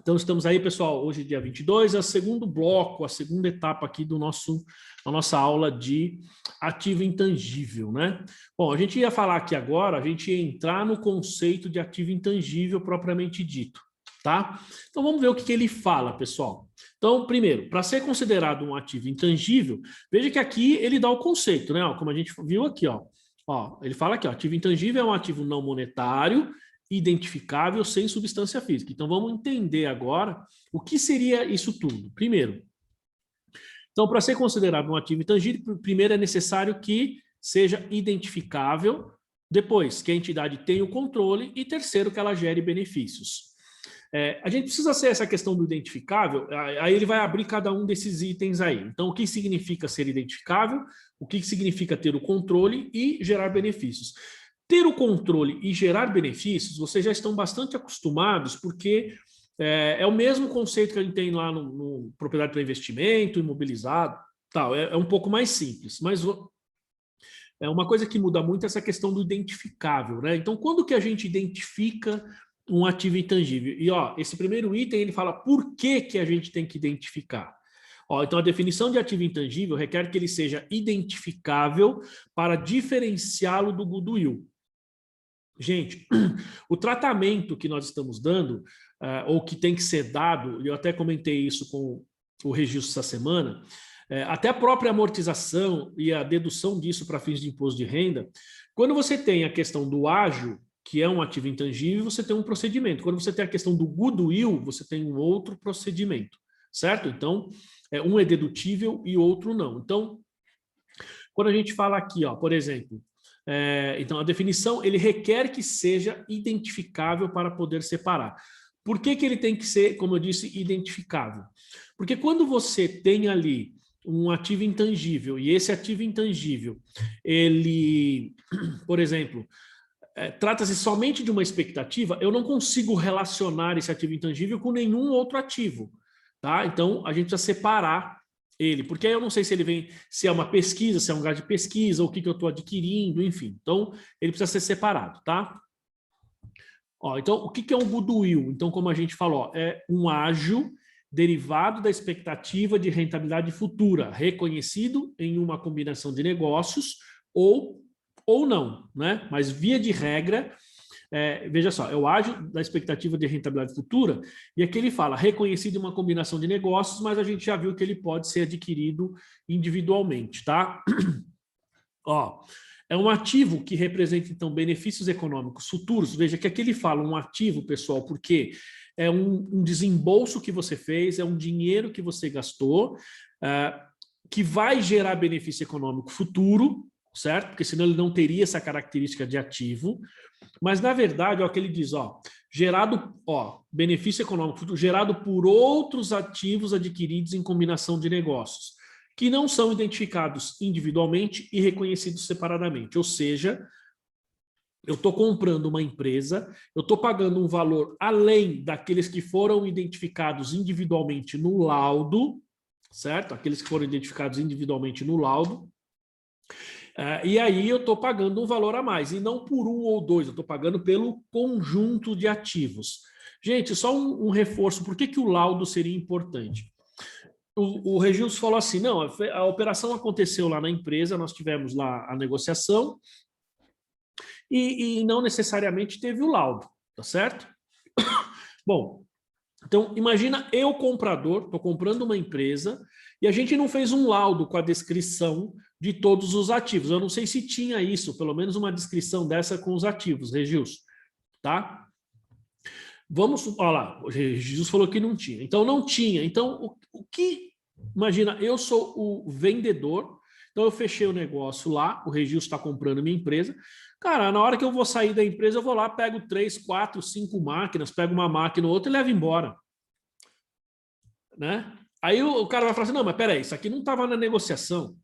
Então, estamos aí, pessoal, hoje dia 22, é o segundo bloco, a segunda etapa aqui da nossa aula de ativo intangível, né? Bom, a gente ia falar aqui agora, a gente ia entrar no conceito de ativo intangível propriamente dito, tá? Então, vamos ver o que ele fala, pessoal. Então, primeiro, para ser considerado um ativo intangível, veja que aqui ele dá o conceito, né? Ó, como a gente viu aqui, ó. Ele fala aqui, ó, ativo intangível é um ativo não monetário, identificável sem substância física. Então, vamos entender agora o que seria isso tudo. Primeiro, então, para ser considerado um ativo intangível, primeiro é necessário que seja identificável, depois, que a entidade tenha o controle e terceiro, que ela gere benefícios. A gente precisa ser essa questão do identificável, aí ele vai abrir cada um desses itens aí. Então, o que significa ser identificável, o que significa ter o controle e gerar benefícios. Ter o controle e gerar benefícios, vocês já estão bastante acostumados, porque é o mesmo conceito que a gente tem lá no propriedade para investimento, imobilizado, tal. É um pouco mais simples, mas é uma coisa que muda muito essa questão do identificável, né? Então, quando que a gente identifica um ativo intangível? E ó, esse primeiro item ele fala por que que a gente tem que identificar. Ó, então, a definição de ativo intangível requer que ele seja identificável para diferenciá-lo do goodwill. Gente, o tratamento que nós estamos dando, ou que tem que ser dado, eu até comentei isso com o registro essa semana, até a própria amortização e a dedução disso para fins de imposto de renda, quando você tem a questão do ágio, que é um ativo intangível, você tem um procedimento. Quando você tem a questão do goodwill, você tem um outro procedimento, certo? Então, um é dedutível e outro não. Então, quando a gente fala aqui, ó, por exemplo, então a definição, ele requer que seja identificável para poder separar. Por que que ele tem que ser, como eu disse, identificável? Porque quando você tem ali um ativo intangível, e esse ativo intangível, ele, por exemplo, trata-se somente de uma expectativa, eu não consigo relacionar esse ativo intangível com nenhum outro ativo, tá? Então, a gente precisa separar ele, porque aí eu não sei se ele vem, se é uma pesquisa, se é um lugar de pesquisa, ou o que eu estou adquirindo, enfim. Então, ele precisa ser separado, tá? Ó, então, o que é um goodwill? Então, como a gente falou, é um ágio derivado da expectativa de rentabilidade futura, reconhecido em uma combinação de negócios ou não, né? Mas, via de regra, veja só, é o ágio da expectativa de rentabilidade futura, e aqui ele fala, reconhecido em uma combinação de negócios, mas a gente já viu que ele pode ser adquirido individualmente, tá? Ó, é um ativo que representa, então, benefícios econômicos futuros. Veja que aqui ele fala um ativo, pessoal, porque é um desembolso que você fez, é um dinheiro que você gastou, que vai gerar benefício econômico futuro, certo? Porque senão ele não teria essa característica de ativo. Mas, na verdade, ó, o que ele diz, ó, gerado, ó, benefício econômico futuro, gerado por outros ativos adquiridos em combinação de negócios, que não são identificados individualmente e reconhecidos separadamente. Ou seja, eu estou comprando uma empresa, eu estou pagando um valor além daqueles que foram identificados individualmente no laudo, certo? Aqueles que foram identificados individualmente no laudo. E aí eu estou pagando um valor a mais, e não por um ou dois, eu estou pagando pelo conjunto de ativos. Gente, só um reforço, por que que o laudo seria importante? O Regilson falou assim, não, a operação aconteceu lá na empresa, nós tivemos lá a negociação, e não necessariamente teve o laudo, tá certo? Bom, então imagina eu, comprador, estou comprando uma empresa, e a gente não fez um laudo com a descrição de todos os ativos. Eu não sei se tinha isso, pelo menos uma descrição dessa com os ativos, Regilson, tá? Vamos, olha lá, o Jesus falou que não tinha. Então, não tinha. Então, o que... Imagina, eu sou o vendedor, então eu fechei o negócio lá, o Regilson está comprando minha empresa. Cara, na hora que eu vou sair da empresa, eu vou lá, pego 3, 4, 5 máquinas, pego uma máquina ou outra e levo embora. Né? Aí o cara vai falar assim, não, mas peraí, isso aqui não estava na negociação.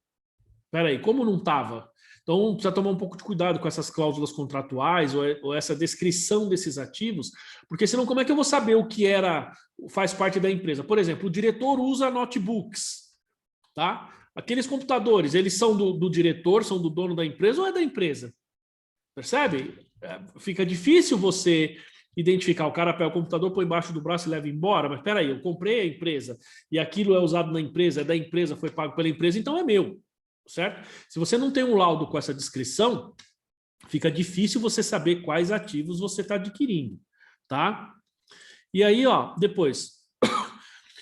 Peraí, como não estava? Então, precisa tomar um pouco de cuidado com essas cláusulas contratuais ou essa descrição desses ativos, porque senão como é que eu vou saber o que faz parte da empresa? Por exemplo, o diretor usa notebooks, tá? Aqueles computadores, eles são do diretor, são do dono da empresa ou é da empresa? Percebe? Fica difícil você identificar. O cara pega o computador, põe embaixo do braço e leva embora. Mas espera aí, eu comprei a empresa e aquilo é usado na empresa, é da empresa, foi pago pela empresa, então é meu, certo? Se você não tem um laudo com essa descrição, fica difícil você saber quais ativos você está adquirindo, tá? E aí, ó, depois...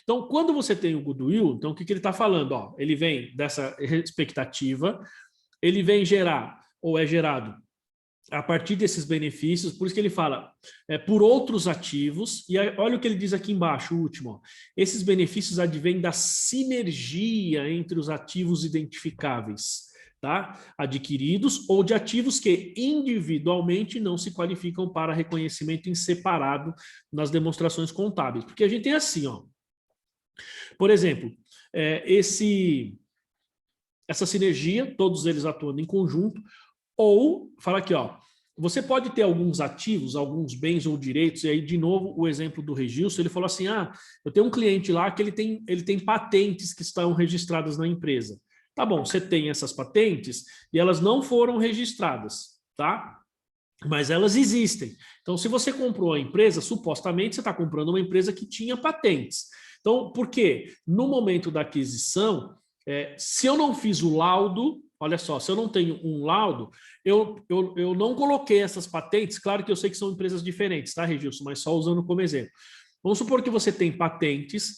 Então, quando você tem o goodwill, então o que ele está falando? Ó, ele vem dessa expectativa, ele vem gerar, ou é gerado a partir desses benefícios, por isso que ele fala por outros ativos, e aí, olha o que ele diz aqui embaixo, o último, ó, esses benefícios advêm da sinergia entre os ativos identificáveis, tá? Adquiridos ou de ativos que individualmente não se qualificam para reconhecimento em separado nas demonstrações contábeis, porque a gente tem assim, ó, por exemplo, essa sinergia, todos eles atuando em conjunto, ou, fala aqui, ó, você pode ter alguns ativos, alguns bens ou direitos, e aí, de novo, o exemplo do Regilson, ele falou assim, eu tenho um cliente lá que ele tem patentes que estão registradas na empresa. Tá bom, você tem essas patentes e elas não foram registradas, tá? Mas elas existem. Então, se você comprou a empresa, supostamente você está comprando uma empresa que tinha patentes. Então, por quê? No momento da aquisição, se eu não fiz o laudo, olha só, se eu não tenho um laudo, eu não coloquei essas patentes, claro que eu sei que são empresas diferentes, tá, Regilson? Mas só usando como exemplo. Vamos supor que você tem patentes,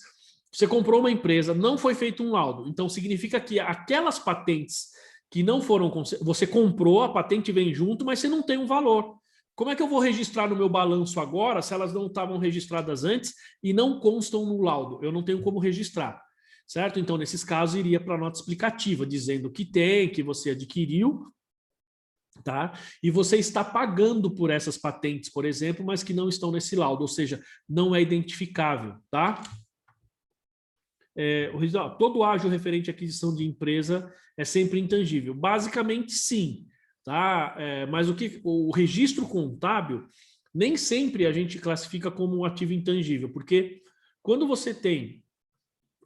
você comprou uma empresa, não foi feito um laudo. Então, significa que aquelas patentes que não foram... Você comprou, a patente vem junto, mas você não tem um valor. Como é que eu vou registrar no meu balanço agora se elas não estavam registradas antes e não constam no laudo? Eu não tenho como registrar, certo? Então, nesses casos, iria para a nota explicativa, dizendo que tem, que você adquiriu, tá? E você está pagando por essas patentes, por exemplo, mas que não estão nesse laudo, ou seja, não é identificável, tá? Todo ágio referente à aquisição de empresa é sempre intangível. Basicamente, sim. Tá? Mas o registro contábil, nem sempre a gente classifica como um ativo intangível, porque quando você tem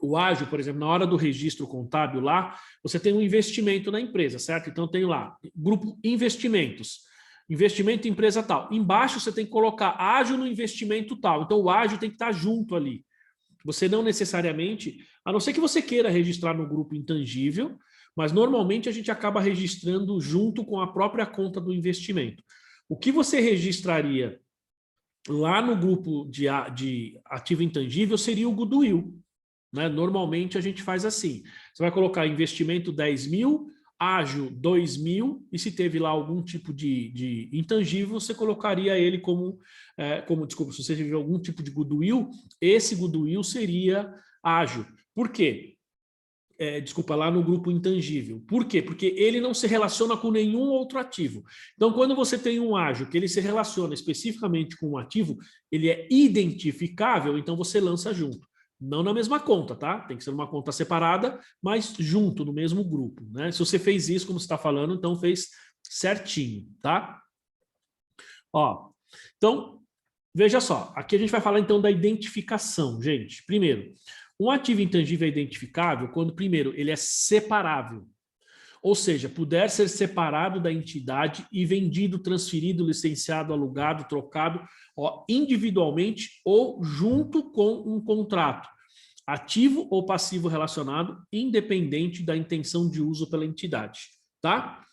o ágio, por exemplo, na hora do registro contábil lá, você tem um investimento na empresa, certo? Então, tem lá, grupo investimentos. Investimento em empresa tal. Embaixo você tem que colocar ágio no investimento tal. Então, o ágio tem que estar junto ali. Você não necessariamente, a não ser que você queira registrar no grupo intangível, mas normalmente a gente acaba registrando junto com a própria conta do investimento. O que você registraria lá no grupo de ativo intangível seria o goodwill, né? Normalmente a gente faz assim, você vai colocar investimento 10 mil, ágio 2 mil, e se teve lá algum tipo de intangível, você colocaria ele desculpa, se você teve algum tipo de goodwill, esse goodwill seria ágio. Por quê? Desculpa, lá no grupo intangível. Por quê? Porque ele não se relaciona com nenhum outro ativo. Então, quando você tem um ágio que ele se relaciona especificamente com um ativo, ele é identificável, então você lança junto. Não na mesma conta, tá? Tem que ser uma conta separada, mas junto, no mesmo grupo, né? Se você fez isso, como você está falando, então fez certinho, tá? Ó, então, veja só. Aqui a gente vai falar, então, da identificação, gente. Primeiro, um ativo intangível é identificável quando, primeiro, ele é separável. Ou seja, puder ser separado da entidade e vendido, transferido, licenciado, alugado, trocado, individualmente ou junto com um contrato, ativo ou passivo relacionado, independente da intenção de uso pela entidade, tá?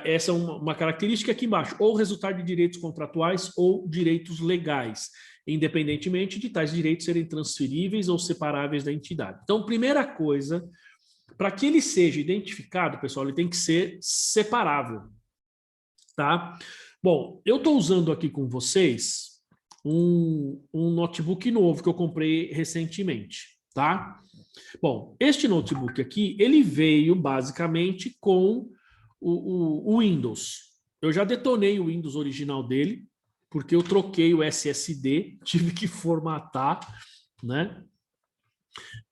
Essa é uma característica aqui embaixo, ou resultado de direitos contratuais ou direitos legais, independentemente de tais direitos serem transferíveis ou separáveis da entidade. Então, primeira coisa, para que ele seja identificado, pessoal, ele tem que ser separável, tá? Bom, eu estou usando aqui com vocês um notebook novo que eu comprei recentemente, tá? Bom, este notebook aqui, ele veio basicamente com o Windows. Eu já detonei o Windows original dele, porque eu troquei o SSD, tive que formatar, né?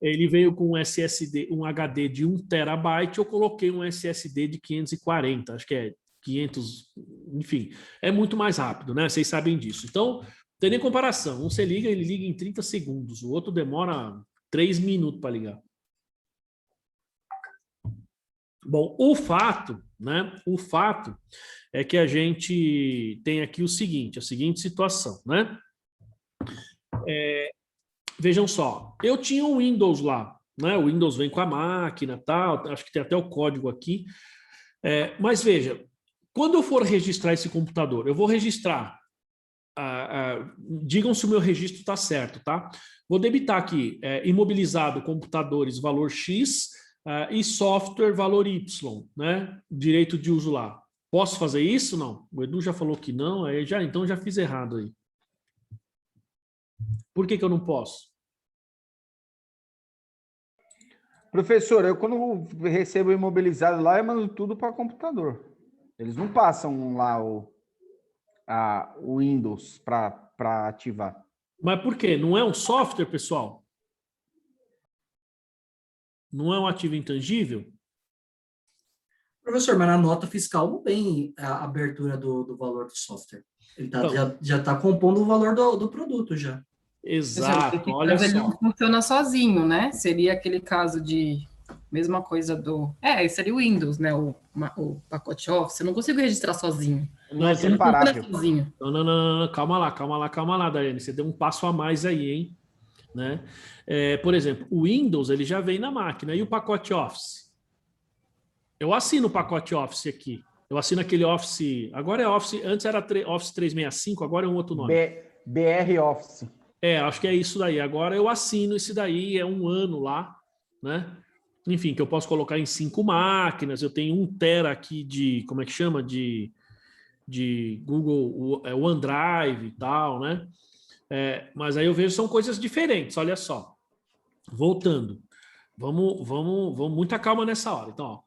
Ele veio com um SSD, um HD de 1 terabyte, eu coloquei um SSD de 540, acho que é 500, enfim, é muito mais rápido, né? Vocês sabem disso. Então, não tem nem comparação. Um você liga, ele liga em 30 segundos, o outro demora 3 minutos para ligar. Bom, o fato, né? O fato é que a gente tem aqui a seguinte situação, né? Vejam só, eu tinha um Windows lá, né? O Windows vem com a máquina, tal, acho que tem até o código aqui. Mas veja, quando eu for registrar esse computador, eu vou registrar. Digam se o meu registro está certo, tá? Vou debitar aqui imobilizado computadores valor X e software valor Y, né? Direito de uso lá. Posso fazer isso? Não. O Edu já falou que não, então já fiz errado aí. Por que eu não posso? Professor, eu quando recebo imobilizado lá, eu mando tudo para computador. Eles não passam lá o Windows para ativar. Mas por quê? Não é um software, pessoal? Não é um ativo intangível? Professor, mas na nota fiscal não tem a abertura do valor do software. Ele já está compondo o valor do produto já. Exato, olha só. Ele não funciona sozinho, né? Seria aquele caso de mesma coisa do... seria o Windows, né? O pacote Office. Eu não consigo registrar sozinho. Não é separável. Sozinho. Não, calma lá, Daiane. Você deu um passo a mais aí, hein? Né? Por exemplo, o Windows ele já vem na máquina. E o pacote Office? Eu assino o pacote Office aqui. Eu assino aquele Office... Agora é Office... Antes era Office 365, agora é um outro nome. BR Office. Acho que é isso daí. Agora eu assino esse daí, é um ano lá, né? Enfim, que eu posso colocar em 5 máquinas. Eu tenho 1 tera aqui de... Como é que chama? De Google OneDrive e tal, né? Mas aí eu vejo são coisas diferentes, olha só. Voltando. Vamos muita calma nessa hora. Então, ó,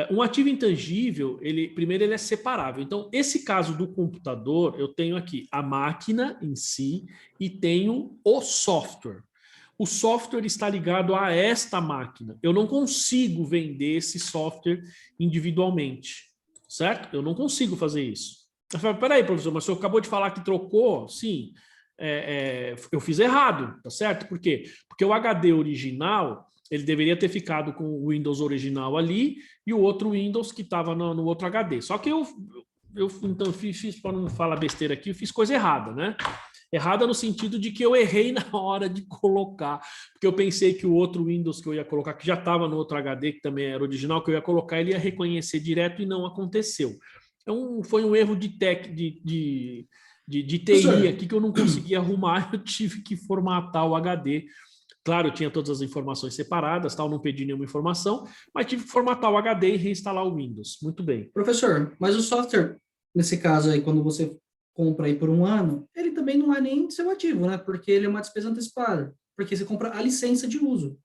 um ativo intangível, primeiro ele é separável. Então, esse caso do computador, eu tenho aqui a máquina em si e tenho o software. O software está ligado a esta máquina. Eu não consigo vender esse software individualmente, certo? Eu não consigo fazer isso. Eu falo, peraí, professor, mas o senhor acabou de falar que trocou? Sim. Eu fiz errado, tá certo? Por quê? Porque o HD original, ele deveria ter ficado com o Windows original ali e o outro Windows que estava no outro HD. Só que eu então fiz para não falar besteira aqui, eu fiz coisa errada, né? Errada no sentido de que eu errei na hora de colocar, porque eu pensei que o outro Windows que eu ia colocar, que já estava no outro HD, que também era original, que eu ia colocar, ele ia reconhecer direto e não aconteceu. Então, foi um erro de TI aqui que eu não consegui arrumar, eu tive que formatar o HD. Claro, eu tinha todas as informações separadas, tal, não pedi nenhuma informação, mas tive que formatar o HD e reinstalar o Windows. Muito bem. Professor, mas o software, nesse caso aí, quando você compra aí por 1 ano, ele também não é nem seu ativo, né? Porque ele é uma despesa antecipada. Porque você compra a licença de uso.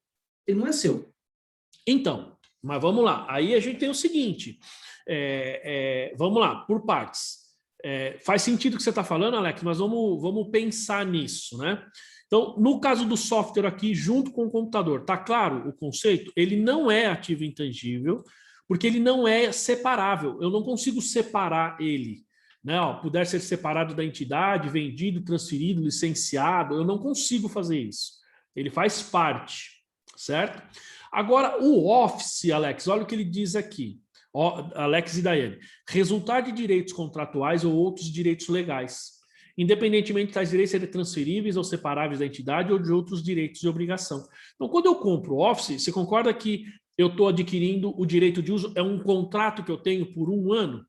Ele não é seu. Então, mas vamos lá. Aí a gente tem o seguinte, vamos lá, por partes. Faz sentido o que você está falando, Alex, mas vamos pensar nisso, né? Então, no caso do software aqui, junto com o computador, tá claro o conceito? Ele não é ativo intangível, porque ele não é separável. Eu não consigo separar ele. Né? Puder ser separado da entidade, vendido, transferido, licenciado, eu não consigo fazer isso. Ele faz parte, certo? Agora, o Office, Alex, olha o que ele diz aqui. Alex e Daiane. Resultar de direitos contratuais ou outros direitos legais. Independentemente de tais direitos serem transferíveis ou separáveis da entidade ou de outros direitos de obrigação. Então, quando eu compro o Office, você concorda que eu estou adquirindo o direito de uso? É um contrato que eu tenho por 1 ano?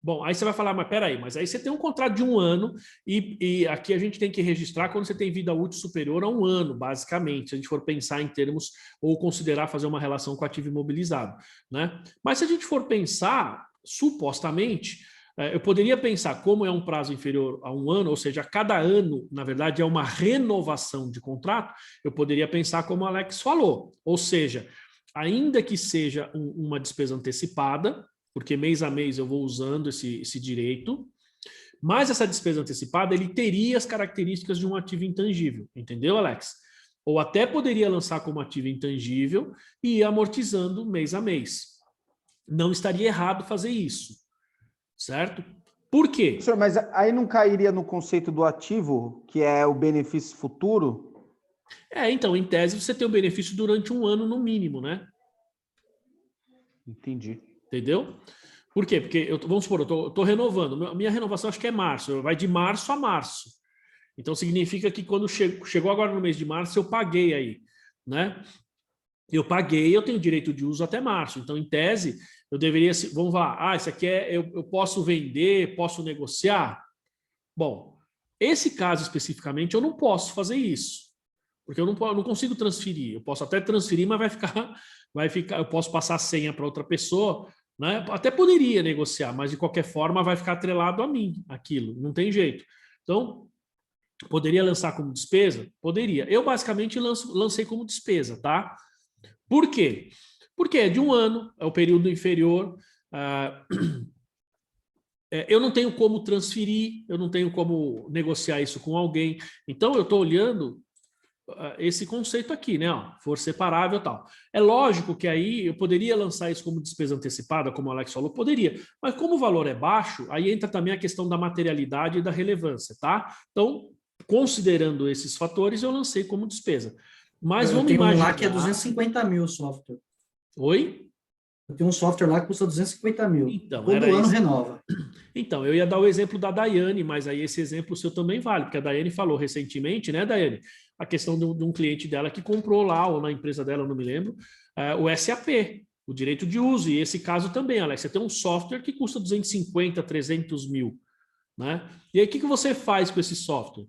Bom, aí você vai falar, mas peraí, mas aí você tem um contrato de 1 ano e aqui a gente tem que registrar quando você tem vida útil superior a 1 ano, basicamente, se a gente for pensar em termos ou considerar fazer uma relação com ativo imobilizado, né? Mas se a gente for pensar, supostamente, eu poderia pensar como é um prazo inferior a 1 ano, ou seja, cada ano, na verdade, é uma renovação de contrato, eu poderia pensar como o Alex falou, ou seja, ainda que seja uma despesa antecipada, porque mês a mês eu vou usando esse direito, mas essa despesa antecipada ele teria as características de um ativo intangível, entendeu, Alex? Ou até poderia lançar como ativo intangível e ir amortizando mês a mês. Não estaria errado fazer isso, certo? Por quê? Professor, mas aí não cairia no conceito do ativo, que é o benefício futuro? Então, em tese, você tem o benefício durante 1 ano no mínimo, né? Entendi. Entendeu? Por quê? Porque, vamos supor, eu estou renovando. Minha renovação acho que é março. Vai de março a março. Então, significa que quando chegou agora no mês de março, eu paguei aí, né? Eu paguei, eu tenho direito de uso até março. Então, em tese, eu deveria... Vamos lá. Isso aqui eu posso vender, posso negociar? Bom, esse caso especificamente, eu não posso fazer isso. Porque eu não consigo transferir. Eu posso até transferir, mas vai ficar... Eu posso passar a senha para outra pessoa, né? Até poderia negociar, mas de qualquer forma vai ficar atrelado a mim, aquilo. Não tem jeito. Então, poderia lançar como despesa? Poderia. Eu basicamente lancei como despesa, tá? Por quê? Porque é de um ano, é o período inferior. Eu não tenho como transferir, eu não tenho como negociar isso com alguém. Então, eu estou olhando esse conceito aqui, né? Ó, for separável e tal. É lógico que aí eu poderia lançar isso como despesa antecipada, como o Alex falou, poderia. Mas como o valor é baixo, aí entra também a questão da materialidade e da relevância, tá? Então, considerando esses fatores, eu lancei como despesa. Mas vamos imaginar... um lá que é 250 mil o software. Oi? Eu tenho um software lá que custa 250 mil. Então, todo ano renova. Então, eu ia dar o exemplo da Daiane, mas aí esse exemplo seu também vale, porque a Daiane falou recentemente, né, Daiane? A questão de um cliente dela que comprou lá, ou na empresa dela, eu não me lembro, o SAP, o direito de uso. E esse caso também, Alex, você tem um software que custa 250, 300 mil. Né? E aí, o que você faz com esse software?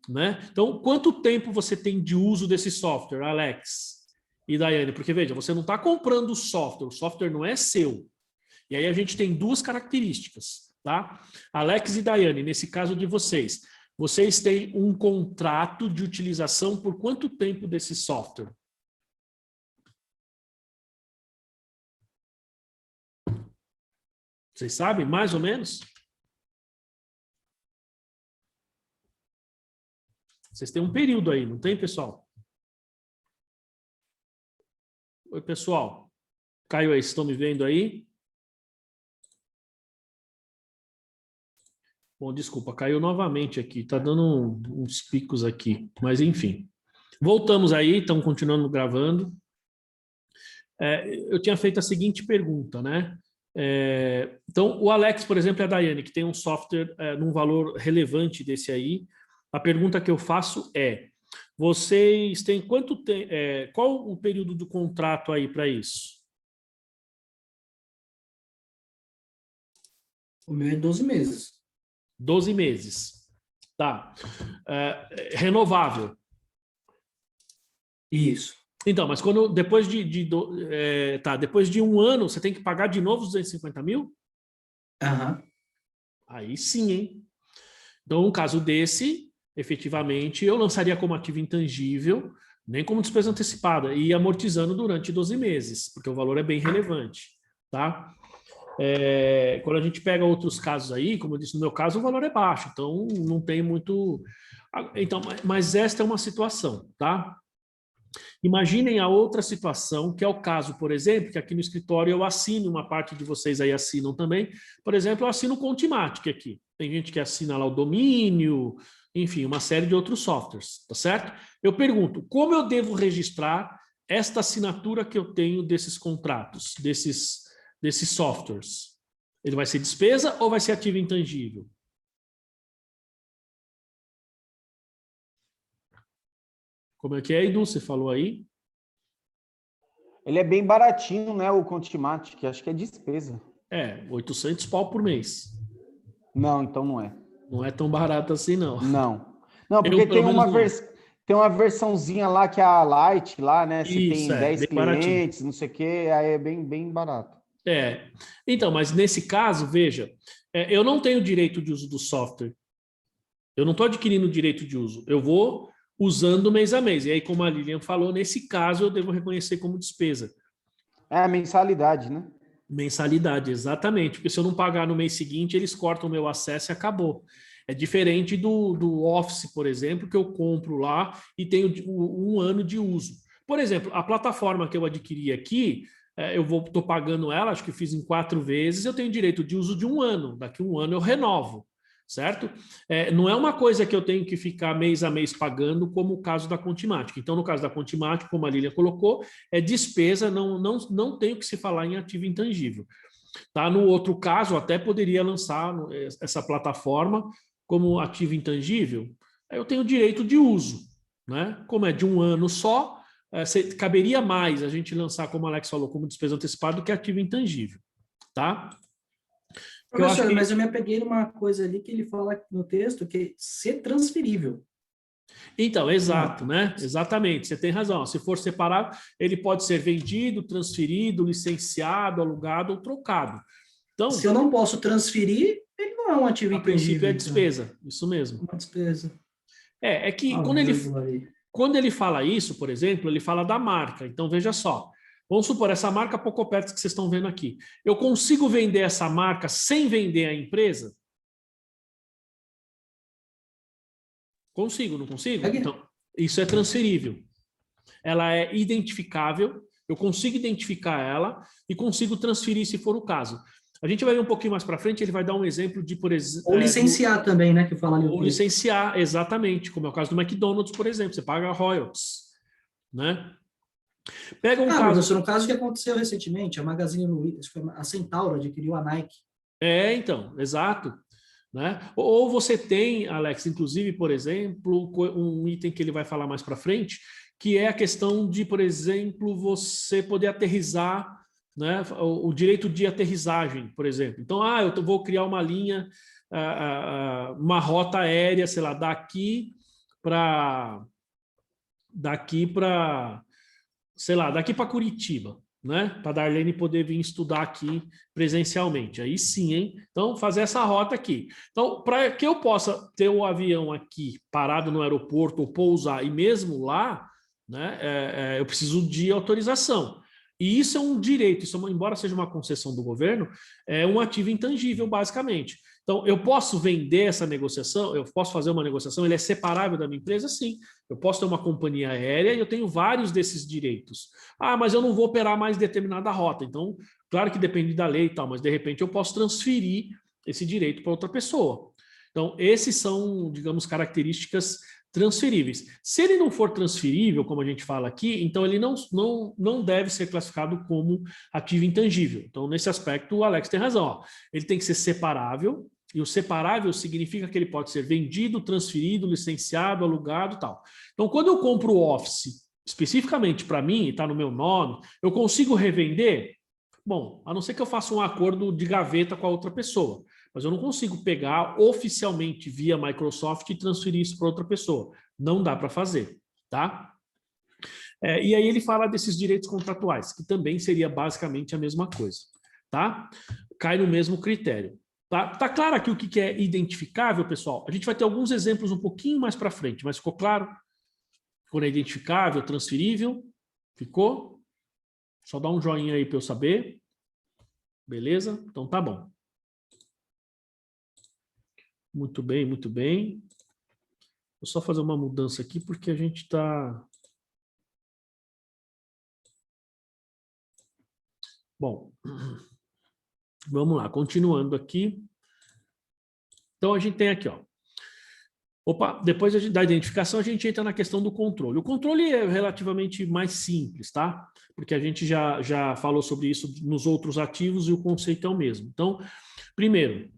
Né? Então, quanto tempo você tem de uso desse software, Alex e Daiane? Porque, veja, você não está comprando o software não é seu. E aí a gente tem duas características, tá? Alex e Daiane, nesse caso de vocês têm um contrato de utilização por quanto tempo desse software? Vocês sabem, mais ou menos? Vocês têm um período aí, não tem, pessoal? Oi, pessoal. Caiu aí, vocês estão me vendo aí? Bom, desculpa, caiu novamente aqui. Está dando uns picos aqui, mas enfim. Voltamos aí, estamos continuando gravando. Eu tinha feito a seguinte pergunta, né? Então, o Alex, por exemplo, e a Daiane, que tem um software num valor relevante desse aí. A pergunta que eu faço é: vocês têm quanto tempo? Qual o período do contrato aí para isso? O meu é 12 meses. 12 meses. Tá. Renovável. Isso. Então, mas quando depois depois de um ano, você tem que pagar de novo os 250 mil? Aham. Aí sim, hein? Então, um caso desse, efetivamente, eu lançaria como ativo intangível, nem como despesa antecipada, e amortizando durante 12 meses, porque o valor é bem relevante, tá? Quando a gente pega outros casos aí, como eu disse, no meu caso, o valor é baixo, então não tem muito... Então, mas esta é uma situação, tá? Imaginem a outra situação, que é o caso, por exemplo, que aqui no escritório eu assino, uma parte de vocês aí assinam também, por exemplo, eu assino o Contimatic aqui. Tem gente que assina lá o domínio, enfim, uma série de outros softwares, tá certo? Eu pergunto, como eu devo registrar esta assinatura que eu tenho desses contratos, desses softwares? Ele vai ser despesa ou vai ser ativo intangível? Como é que é, Edu? Você falou aí? Ele é bem baratinho, né? O Contimatic, acho que é despesa. 800 pau por mês. Não, então não é. Não é tão barato assim, não. Não, porque tem uma versãozinha lá que é a Lite, lá, né? Se tem 10 clientes, baratinho. Não sei o quê, aí é bem barato. Então, mas nesse caso, veja, eu não tenho direito de uso do software. Eu não estou adquirindo direito de uso. Eu vou usando mês a mês. E aí, como a Lilian falou, nesse caso eu devo reconhecer como despesa. É a mensalidade, né? Mensalidade, exatamente. Porque se eu não pagar no mês seguinte, eles cortam o meu acesso e acabou. É diferente do Office, por exemplo, que eu compro lá e tenho um ano de uso. Por exemplo, a plataforma que eu adquiri aqui, eu estou pagando ela, acho que fiz em 4 vezes, eu tenho direito de uso de um ano. Daqui a um ano eu renovo. Certo? Não é uma coisa que eu tenho que ficar mês a mês pagando, como o caso da Contimatic. Então, no caso da Contimatic, como a Lilian colocou, é despesa, não tenho que se falar em ativo intangível. Tá? No outro caso, até poderia lançar essa plataforma como ativo intangível. Aí eu tenho direito de uso, né? Como é de um ano só, caberia mais a gente lançar, como o Alex falou, como despesa antecipada do que ativo intangível, tá? Professor, mas eu me apeguei numa coisa ali que ele fala no texto, que é ser transferível. Então, exato, né? Exatamente, você tem razão. Se for separado, ele pode ser vendido, transferido, licenciado, alugado ou trocado. Então, se eu não posso transferir, ele não é um ativo a princípio intangível. é despesa, isso mesmo. Uma despesa. É que quando ele fala isso, por exemplo, ele fala da marca. Então, veja só. Vamos supor, essa marca Pocoperts que vocês estão vendo aqui. Eu consigo vender essa marca sem vender a empresa? Consigo, não consigo? Então, isso é transferível. Ela é identificável, eu consigo identificar ela e consigo transferir se for o caso. A gente vai ver um pouquinho mais para frente, ele vai dar um exemplo de, por exemplo... Ou licenciar também, né, que fala ali. Ou licenciar, exatamente, como é o caso do McDonald's, por exemplo, você paga royalties, né? Pega um caso... Professor, um caso que aconteceu recentemente, a Magazine Luiza, a Centauro adquiriu a Nike. Então, exato. Né? Ou você tem, Alex, inclusive, por exemplo, um item que ele vai falar mais para frente, que é a questão de, por exemplo, você poder aterrissar, né, o direito de aterrissagem, por exemplo. Então, eu vou criar uma linha, uma rota aérea, sei lá, daqui para Curitiba, né? Para a Darlene poder vir estudar aqui presencialmente. Aí sim, hein? Então, fazer essa rota aqui. Então, para que eu possa ter o avião aqui parado no aeroporto ou pousar, e mesmo lá, né, eu preciso de autorização. E isso é um direito, embora seja uma concessão do governo, é um ativo intangível, basicamente. Então, eu posso vender essa negociação, eu posso fazer uma negociação, ele é separável da minha empresa? Sim. Eu posso ter uma companhia aérea e eu tenho vários desses direitos. Mas eu não vou operar mais determinada rota. Então, claro que depende da lei e tal, mas de repente eu posso transferir esse direito para outra pessoa. Então, esses são, digamos, características transferíveis. Se ele não for transferível, como a gente fala aqui, então ele não deve ser classificado como ativo intangível. Então, nesse aspecto, o Alex tem razão. Ó. Ele tem que ser separável, e o separável significa que ele pode ser vendido, transferido, licenciado, alugado e tal. Então, quando eu compro o Office, especificamente para mim, está no meu nome, eu consigo revender? Bom, a não ser que eu faça um acordo de gaveta com a outra pessoa. Mas eu não consigo pegar oficialmente via Microsoft e transferir isso para outra pessoa. Não dá para fazer, tá? E aí ele fala desses direitos contratuais, que também seria basicamente a mesma coisa, tá? Cai no mesmo critério. Tá claro aqui o que é identificável, pessoal? A gente vai ter alguns exemplos um pouquinho mais para frente, mas ficou claro? Quando é identificável, transferível? Ficou? Só dá um joinha aí para eu saber. Beleza? Então tá bom. Muito bem, muito bem. Vou só fazer uma mudança aqui, porque a gente está... Bom, vamos lá, continuando aqui. Então, a gente tem aqui, ó. Depois da identificação, a gente entra na questão do controle. O controle é relativamente mais simples, tá? Porque a gente já falou sobre isso nos outros ativos e o conceito é o mesmo. Então, primeiro...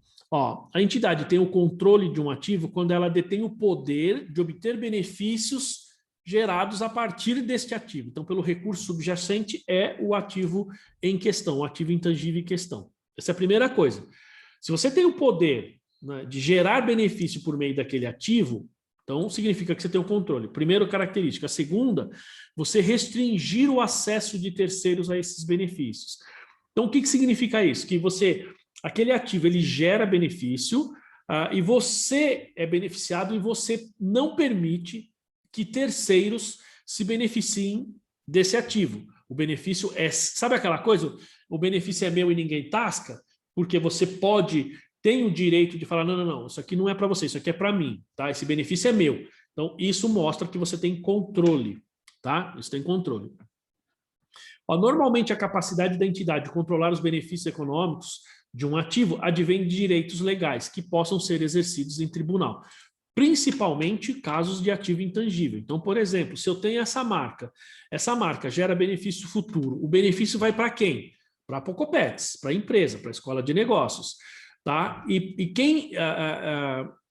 a entidade tem o controle de um ativo quando ela detém o poder de obter benefícios gerados a partir deste ativo. Então, pelo recurso subjacente é o ativo em questão, o ativo intangível em questão. Essa é a primeira coisa. Se você tem o poder, né, de gerar benefício por meio daquele ativo, então significa que você tem o controle. Primeira característica. A segunda, você restringir o acesso de terceiros a esses benefícios. Então, o que significa isso? Que aquele ativo ele gera benefício e você é beneficiado e você não permite que terceiros se beneficiem desse ativo. O benefício é... Sabe aquela coisa? O benefício é meu e ninguém tasca? Porque você tem o direito de falar, não, isso aqui não é para você, isso aqui é para mim, tá? Esse benefício é meu. Então, isso mostra que você tem controle, tá? Isso tem controle. Normalmente, a capacidade da entidade de controlar os benefícios econômicos de um ativo advém de direitos legais que possam ser exercidos em tribunal, principalmente casos de ativo intangível. Então, por exemplo, se eu tenho essa marca gera benefício futuro, o benefício vai para quem? para a Pocopets, para a empresa, para a escola de negócios. Tá? E quem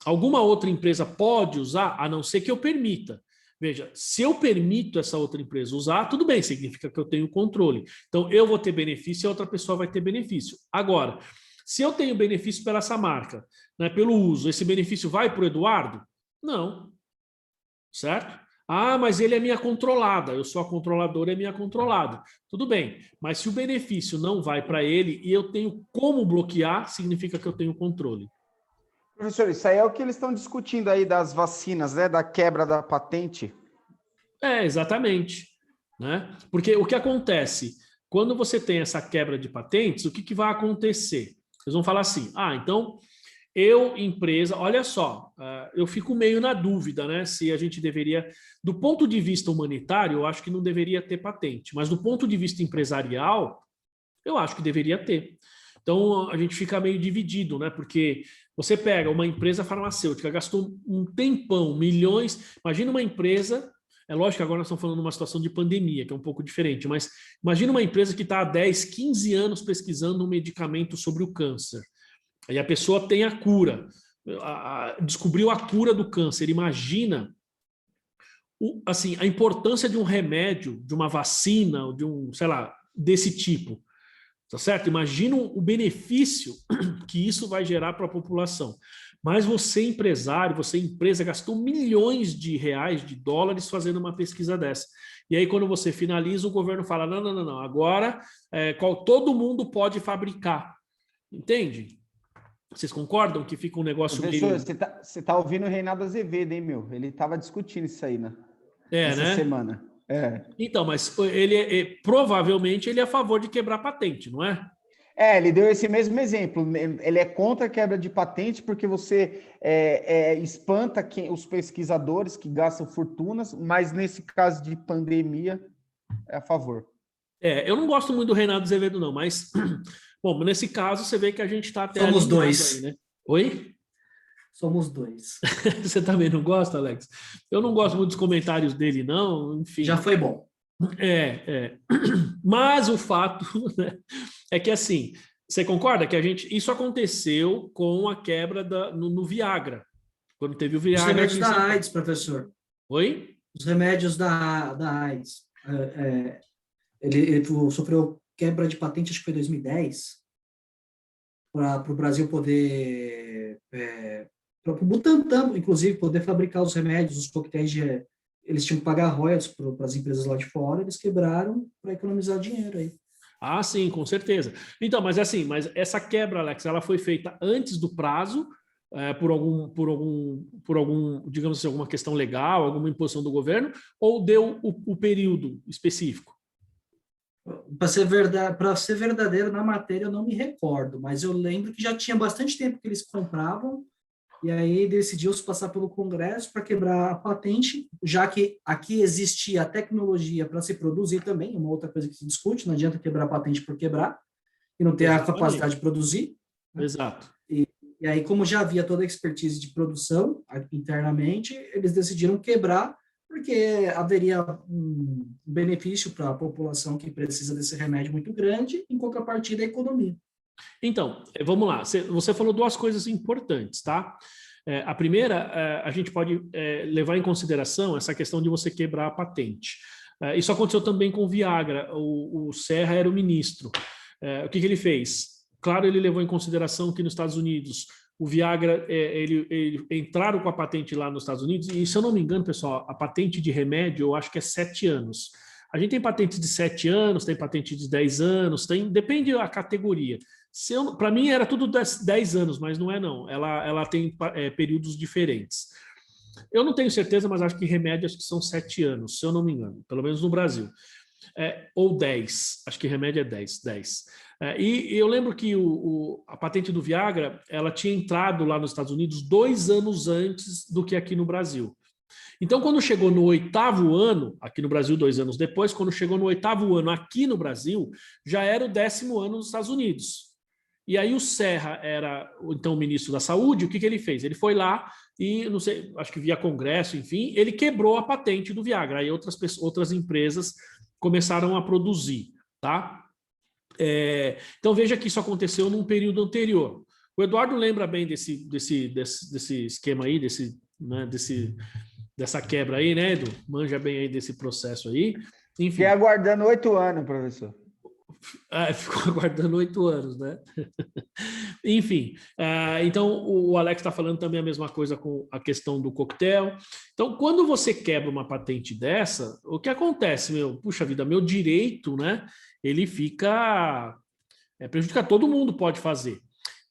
alguma outra empresa pode usar, a não ser que eu permita. Veja, se eu permito essa outra empresa usar, tudo bem, significa que eu tenho controle. Então, eu vou ter benefício e a outra pessoa vai ter benefício. Agora, se eu tenho benefício pela essa marca, né, pelo uso, esse benefício vai para o Eduardo? Não. Certo? Ah, mas ele é minha controlada, eu sou a controladora, é minha controlada. Tudo bem, mas se o benefício não vai para ele e eu tenho como bloquear, significa que eu tenho controle. Professor, isso aí é o que eles estão discutindo aí das vacinas, né? Da quebra da patente. Exatamente. Né? Porque o que acontece? Quando você tem essa quebra de patentes, o que vai acontecer? Eles vão falar assim, então... Eu, empresa, olha só, eu fico meio na dúvida, né? Se a gente deveria, do ponto de vista humanitário, eu acho que não deveria ter patente, mas do ponto de vista empresarial, eu acho que deveria ter. Então, a gente fica meio dividido, né? Porque você pega uma empresa farmacêutica, gastou um tempão, milhões, imagina uma empresa, é lógico que agora nós estamos falando de uma situação de pandemia, que é um pouco diferente, mas imagina uma empresa que está há 10, 15 anos pesquisando um medicamento sobre o câncer. Aí a pessoa tem a cura, descobriu a cura do câncer. Imagina assim, a importância de um remédio, de uma vacina, de um, sei lá, desse tipo. Tá certo? Imagina o benefício que isso vai gerar para a população. Mas você, empresário, você, empresa, gastou milhões de reais, de dólares fazendo uma pesquisa dessa. E aí, quando você finaliza, o governo fala: não, agora todo mundo pode fabricar. Entende? Vocês concordam que fica um negócio Professor, meio... você tá ouvindo o Reinaldo Azevedo, hein, meu? Ele estava discutindo isso aí, né? Essa né? semana. Então, mas ele provavelmente ele é a favor de quebrar patente, não é? Ele deu esse mesmo exemplo. Ele é contra a quebra de patente porque você espanta os pesquisadores que gastam fortunas, mas nesse caso de pandemia, é a favor. Eu não gosto muito do Reinaldo Azevedo, não, mas... Bom, nesse caso, você vê que a gente está até Somos dois. Aí, né? Oi? Somos dois. Você também não gosta, Alex? Eu não gosto muito dos comentários dele, não, enfim. Já foi bom. Mas o fato, né, é que, assim, você concorda que isso aconteceu com a quebra no Viagra, quando teve o Viagra... Os remédios da AIDS, professor. Oi? Os remédios da AIDS. Ele sofreu quebra de patente, acho que foi em 2010, para o Brasil poder, para o Butantan, inclusive, poder fabricar os remédios, os coquetéis, eles tinham que pagar royalties para as empresas lá de fora, eles quebraram para economizar dinheiro aí. Ah, sim, com certeza. Então, mas essa quebra, Alex, ela foi feita antes do prazo, por algum, digamos assim, alguma questão legal, alguma imposição do governo, ou deu o período específico? Para ser verdadeiro na matéria, eu não me recordo, mas eu lembro que já tinha bastante tempo que eles compravam, e aí decidiu-se passar pelo Congresso para quebrar a patente, já que aqui existia a tecnologia para se produzir também, uma outra coisa que se discute, não adianta quebrar a patente por quebrar, e não ter a capacidade de produzir. Né? Exato. E aí, como já havia toda a expertise de produção internamente, eles decidiram quebrar, porque haveria um benefício para a população que precisa desse remédio muito grande, em contrapartida, a economia. Então, vamos lá. Você falou duas coisas importantes, tá? A primeira, a gente pode levar em consideração essa questão de você quebrar a patente. Isso aconteceu também com o Viagra. O Serra era o ministro. O que ele fez? Claro, ele levou em consideração que nos Estados Unidos o Viagra, ele entraram com a patente lá nos Estados Unidos, e se eu não me engano, pessoal, a patente de remédio, eu acho que é 7 anos. A gente tem patente de 7 anos, tem patente de 10 anos, depende da categoria. Para mim era tudo 10 anos, mas não é não. Ela tem períodos diferentes. Eu não tenho certeza, mas acho que remédio acho que são 7 anos, se eu não me engano, pelo menos no Brasil. Ou 10, acho que remédio é 10. E eu lembro que a patente do Viagra, ela tinha entrado lá nos Estados Unidos 2 anos antes do que aqui no Brasil. Então, quando chegou no 8º ano, aqui no Brasil 2 anos depois, quando chegou no 8º ano aqui no Brasil, já era o 10º ano nos Estados Unidos. E aí o Serra era, então, o ministro da Saúde, o que ele fez? Ele foi lá e, não sei, acho que via Congresso, enfim, ele quebrou a patente do Viagra. Aí outras empresas começaram a produzir, tá? Então, veja que isso aconteceu num período anterior. O Eduardo lembra bem desse esquema aí, dessa quebra aí, né, Edu? Manja bem aí desse processo aí. Enfim. Fiquei aguardando 8 anos, professor. Ficou aguardando 8 anos, né? Enfim, então o Alex está falando também a mesma coisa com a questão do coquetel. Então, quando você quebra uma patente dessa, o que acontece, puxa vida, meu direito, né? Ele fica prejudica, todo mundo pode fazer.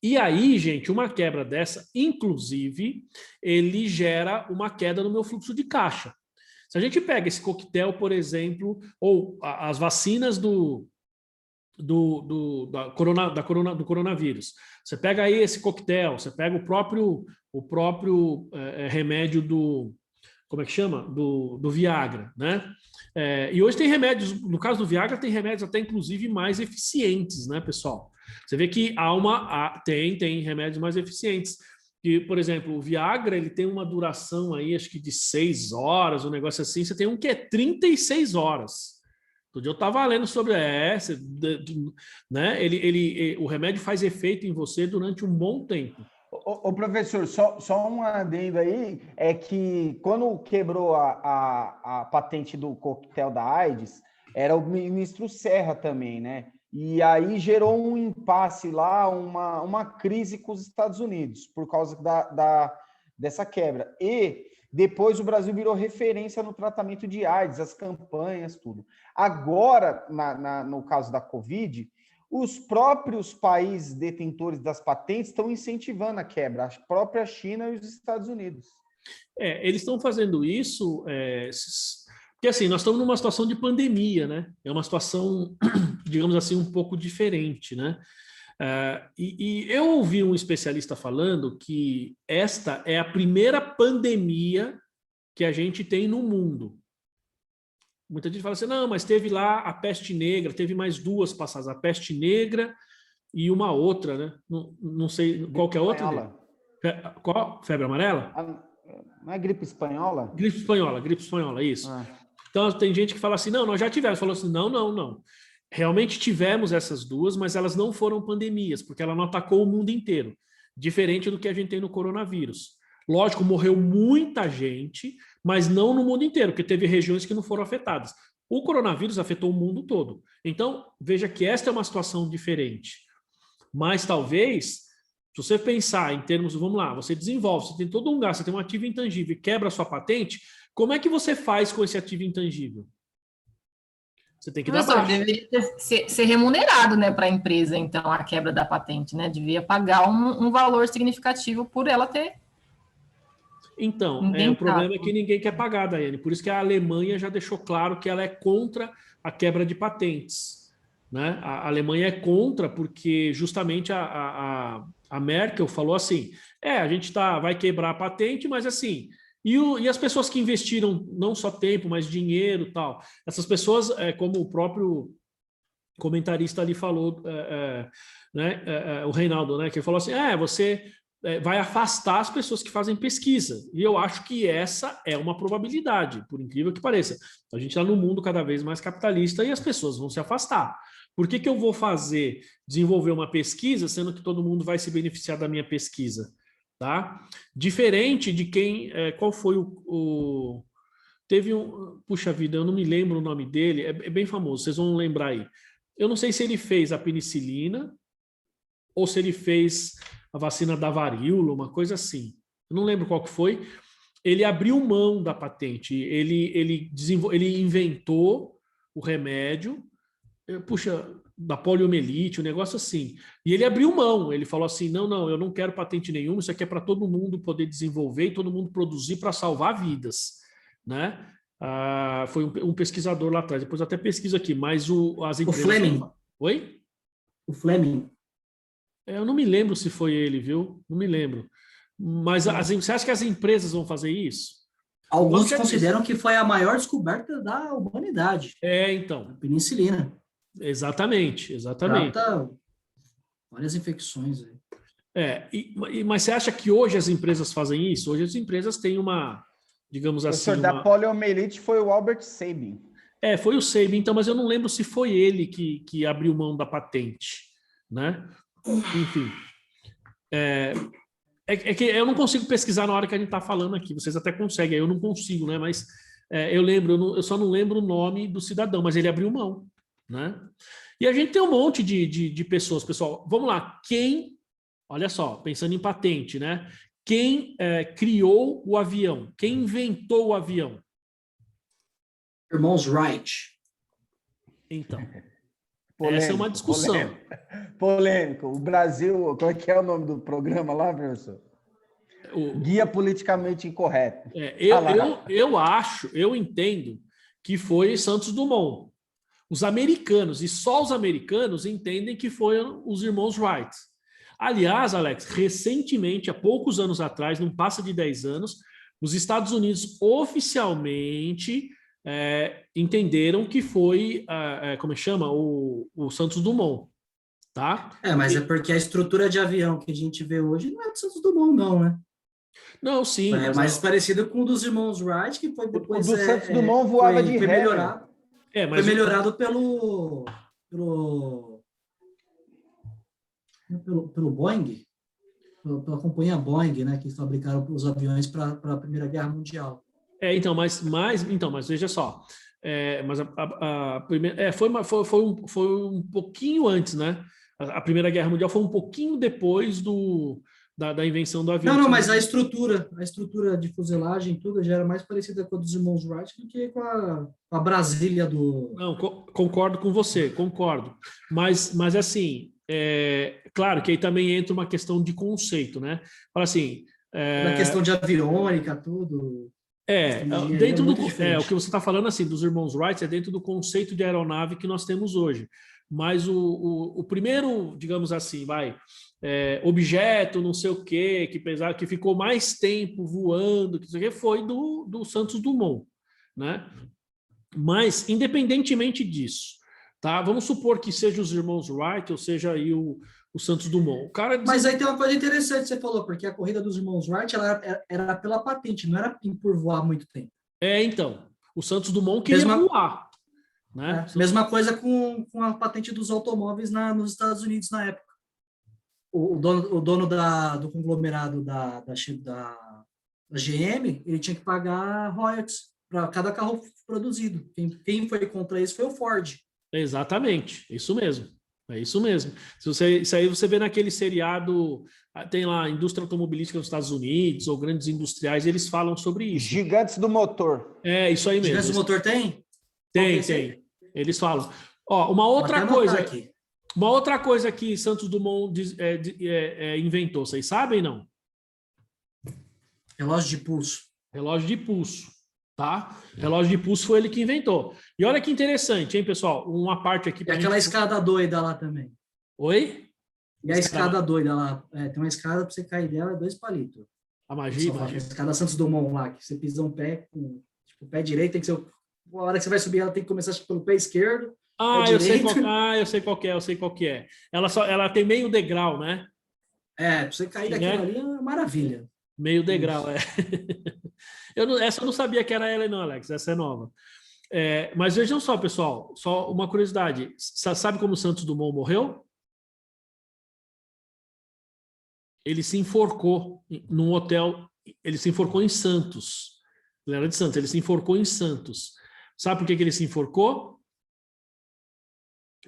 E aí, gente, uma quebra dessa, inclusive, ele gera uma queda no meu fluxo de caixa. Se a gente pega esse coquetel, por exemplo, ou as vacinas do coronavírus, você pega aí esse coquetel, você pega o próprio remédio como é que chama? Do Viagra, né? E hoje tem remédios, no caso do Viagra, tem remédios até inclusive mais eficientes, né, pessoal? Você vê que tem remédios mais eficientes. Que, por exemplo, o Viagra, ele tem uma duração aí, acho que de 6 horas, um negócio assim. Você tem um que é 36 horas. Outro dia eu estava lendo sobre né? O remédio faz efeito em você durante um bom tempo. Ô professor, só um adendo aí, é que quando quebrou a patente do coquetel da AIDS, era o ministro Serra também, né? E aí gerou um impasse lá, uma crise com os Estados Unidos, por causa dessa quebra. E depois o Brasil virou referência no tratamento de AIDS, as campanhas, tudo. Agora, no caso da Covid, os próprios países detentores das patentes estão incentivando a quebra, a própria China e os Estados Unidos. Eles estão fazendo isso, porque assim, nós estamos numa situação de pandemia, né? É uma situação, digamos assim, um pouco diferente, né? E eu ouvi um especialista falando que esta é a primeira pandemia que a gente tem no mundo. Muita gente fala assim, não, mas teve lá a peste negra, teve mais 2 passadas, a peste negra e uma outra, né? Não sei qual que é a outra. Qual? Febre amarela? Não é gripe espanhola? Gripe espanhola, isso. Então tem gente que fala assim, não, nós já tivemos. Falou assim, não. Realmente tivemos essas 2, mas elas não foram pandemias, porque ela não atacou o mundo inteiro. Diferente do que a gente tem no coronavírus. Lógico, morreu muita gente, mas não no mundo inteiro, porque teve regiões que não foram afetadas. O coronavírus afetou o mundo todo. Então, veja que esta é uma situação diferente. Mas talvez, se você pensar em termos, vamos lá, você desenvolve, você tem todo um gasto, você tem um ativo intangível e quebra a sua patente, como é que você faz com esse ativo intangível? Você tem que dar baixa. Deveria ser remunerado, né, para a empresa, então, a quebra da patente, né? Devia pagar um valor significativo por ela ter. Então, o problema é que ninguém quer pagar, Daiane. Por isso que a Alemanha já deixou claro que ela é contra a quebra de patentes, né? A Alemanha é contra porque justamente a Merkel falou assim, a gente vai quebrar a patente, mas assim, e as pessoas que investiram não só tempo, mas dinheiro e tal, essas pessoas, como o próprio comentarista ali falou, né, o Reinaldo, né, que ele falou assim, você vai afastar as pessoas que fazem pesquisa. E eu acho que essa é uma probabilidade, por incrível que pareça. A gente está num mundo cada vez mais capitalista e as pessoas vão se afastar. Por que eu vou desenvolver uma pesquisa, sendo que todo mundo vai se beneficiar da minha pesquisa? Tá? Diferente de qual foi teve puxa vida, eu não me lembro o nome dele, é bem famoso, vocês vão lembrar aí. Eu não sei se ele fez a penicilina ou se ele fez a vacina da varíola, uma coisa assim. Eu não lembro qual que foi. Ele abriu mão da patente, ele inventou o remédio, da poliomielite, um negócio assim. E ele abriu mão, ele falou assim, não, eu não quero patente nenhuma, isso aqui é para todo mundo poder desenvolver e todo mundo produzir para salvar vidas, né? Foi um pesquisador lá atrás, depois até pesquiso aqui, mas as empresas... O Fleming. Oi? O Fleming. Eu não me lembro se foi ele, viu? Não me lembro. Mas você acha que as empresas vão fazer isso? Alguns consideram que foi a maior descoberta da humanidade. Então. A penicilina. Exatamente. Trata várias infecções. Mas você acha que hoje as empresas fazem isso? Hoje as empresas têm uma, digamos assim... da poliomielite foi o Albert Sabin. Foi o Sabin, então, mas eu não lembro se foi ele que abriu mão da patente, né? Enfim. É que eu não consigo pesquisar na hora que a gente está falando aqui. Vocês até conseguem, eu não consigo, né? Mas eu lembro, eu só não lembro o nome do cidadão, mas ele abriu mão, né? E a gente tem um monte de pessoas, pessoal. Vamos lá, olha só, pensando em patente, né? Quem criou o avião? Quem inventou o avião? Irmãos Wright. Então, Polêmico, essa é uma discussão. Polêmico. O Brasil, qual é que é o nome do programa lá, professor? Guia Politicamente Incorreto. Eu entendo que foi Santos Dumont. Os americanos, e só os americanos, entendem que foram os irmãos Wright. Aliás, Alex, recentemente, há poucos anos atrás, não passa de 10 anos, os Estados Unidos oficialmente entenderam que foi, como chama? O Santos Dumont. Tá? Mas é porque a estrutura de avião que a gente vê hoje não é do Santos Dumont, não, né? Não, sim. É mais parecido com o dos irmãos Wright, que foi depois... O do Santos Dumont voava de ré. Foi melhorado pelo Boeing, pela companhia Boeing, né, que fabricaram os aviões para a Primeira Guerra Mundial. Mas veja só, mas a primeira, foi um pouquinho antes, né? A Primeira Guerra Mundial foi um pouquinho depois da invenção do avião. Não, mas a estrutura de fuselagem, tudo já era mais parecida com a dos irmãos Wright do que com a Brasília do... Não, concordo com você, concordo. Mas assim, claro que aí também entra uma questão de conceito, né? Fala assim... Da questão de aviônica, tudo... dentro do... o que você está falando, assim, dos irmãos Wright é dentro do conceito de aeronave que nós temos hoje. Mas o primeiro, digamos assim, objeto, não sei o quê, que ficou mais tempo voando, foi do Santos Dumont, né? Mas, independentemente disso, tá? Vamos supor que seja os irmãos Wright ou seja aí o Santos Dumont. Mas aí tem uma coisa interessante que você falou, porque a corrida dos irmãos Wright era pela patente, não era por voar muito tempo. Então, o Santos Dumont queria voar. Né? Mesma coisa com a patente dos automóveis nos Estados Unidos na época. O dono do conglomerado da GM, ele tinha que pagar royalties para cada carro produzido. Quem foi contra isso foi o Ford. Exatamente, isso mesmo. É isso mesmo. Isso aí você vê naquele seriado, tem lá a indústria automobilística dos Estados Unidos, ou grandes industriais, eles falam sobre isso. Gigantes do motor. Isso aí mesmo. Gigantes do motor tem? Tem. Eles falam. Uma outra coisa que Santos Dumont inventou, vocês sabem, não? Relógio de pulso. Relógio de pulso, tá? Relógio de pulso foi ele que inventou. E olha que interessante, hein, pessoal? Uma parte aqui... E aquela escada doida lá também. Oi? E a escada doida lá. Tem uma escada para você cair dela, 2 palitos. A magia. A escada Santos Dumont lá, que você pisa um pé com o pé direito, tem que ser... A hora que você vai subir, ela tem que começar pelo pé esquerdo. Eu sei qual que é. Ela tem meio degrau, né? Pra você cair daquilo ali é uma maravilha. Meio degrau, essa eu não sabia que era ela, não, Alex. Essa é nova. Mas vejam só, pessoal, só uma curiosidade. Sabe como o Santos Dumont morreu? Ele se enforcou num hotel. Ele se enforcou em Santos. Ele era de Santos, ele se enforcou em Santos. Sabe por que ele se enforcou?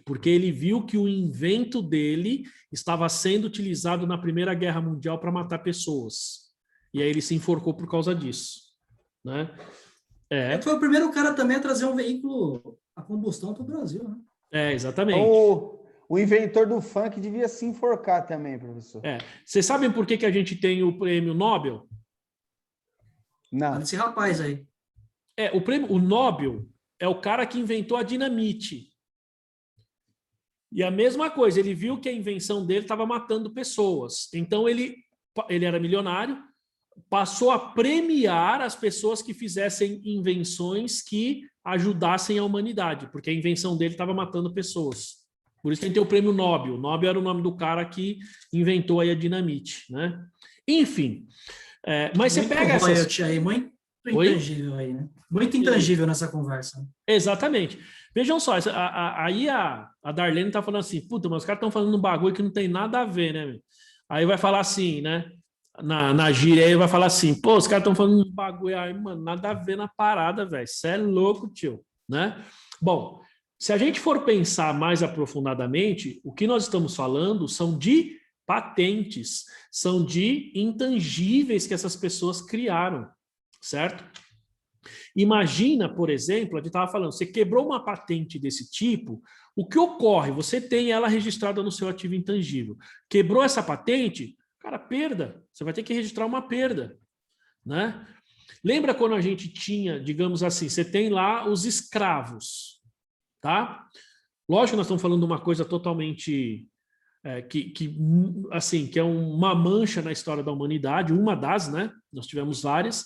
Porque ele viu que o invento dele estava sendo utilizado na Primeira Guerra Mundial para matar pessoas. E aí ele se enforcou por causa disso. Né? Foi o primeiro cara também a trazer um veículo a combustão para o Brasil. Né? Exatamente. O inventor do funk devia se enforcar também, professor. Vocês sabem por que a gente tem o prêmio Nobel? Não. Esse rapaz aí. O Nobel é o cara que inventou a dinamite. E a mesma coisa, ele viu que a invenção dele estava matando pessoas. Então ele era milionário, passou a premiar as pessoas que fizessem invenções que ajudassem a humanidade, porque a invenção dele estava matando pessoas. Por isso que a gente tem o prêmio Nobel. Nobel era o nome do cara que inventou aí a dinamite, né? Enfim, mas você pega essas... Aí, mãe? Muito Oi? intangível aí, né? Muito intangível nessa conversa. Exatamente. Vejam só, aí a Darlene está falando assim, puta, mas os caras estão falando um bagulho que não tem nada a ver, né? Meu? Aí vai falar assim, né? Na gíria aí vai falar assim, pô, os caras estão falando um bagulho aí, mano, nada a ver na parada, velho. Você é louco, tio, né? Bom, se a gente for pensar mais aprofundadamente, o que nós estamos falando são de patentes, são de intangíveis que essas pessoas criaram, certo? Imagina, por exemplo, a gente estava falando, você quebrou uma patente desse tipo, o que ocorre? Você tem ela registrada no seu ativo intangível. Quebrou essa patente, cara, perda. Você vai ter que registrar uma perda, né? Lembra quando a gente tinha, digamos assim, você tem lá os escravos, tá? Lógico que nós estamos falando de uma coisa totalmente assim, que é uma mancha na história da humanidade, uma das, né? Nós tivemos várias.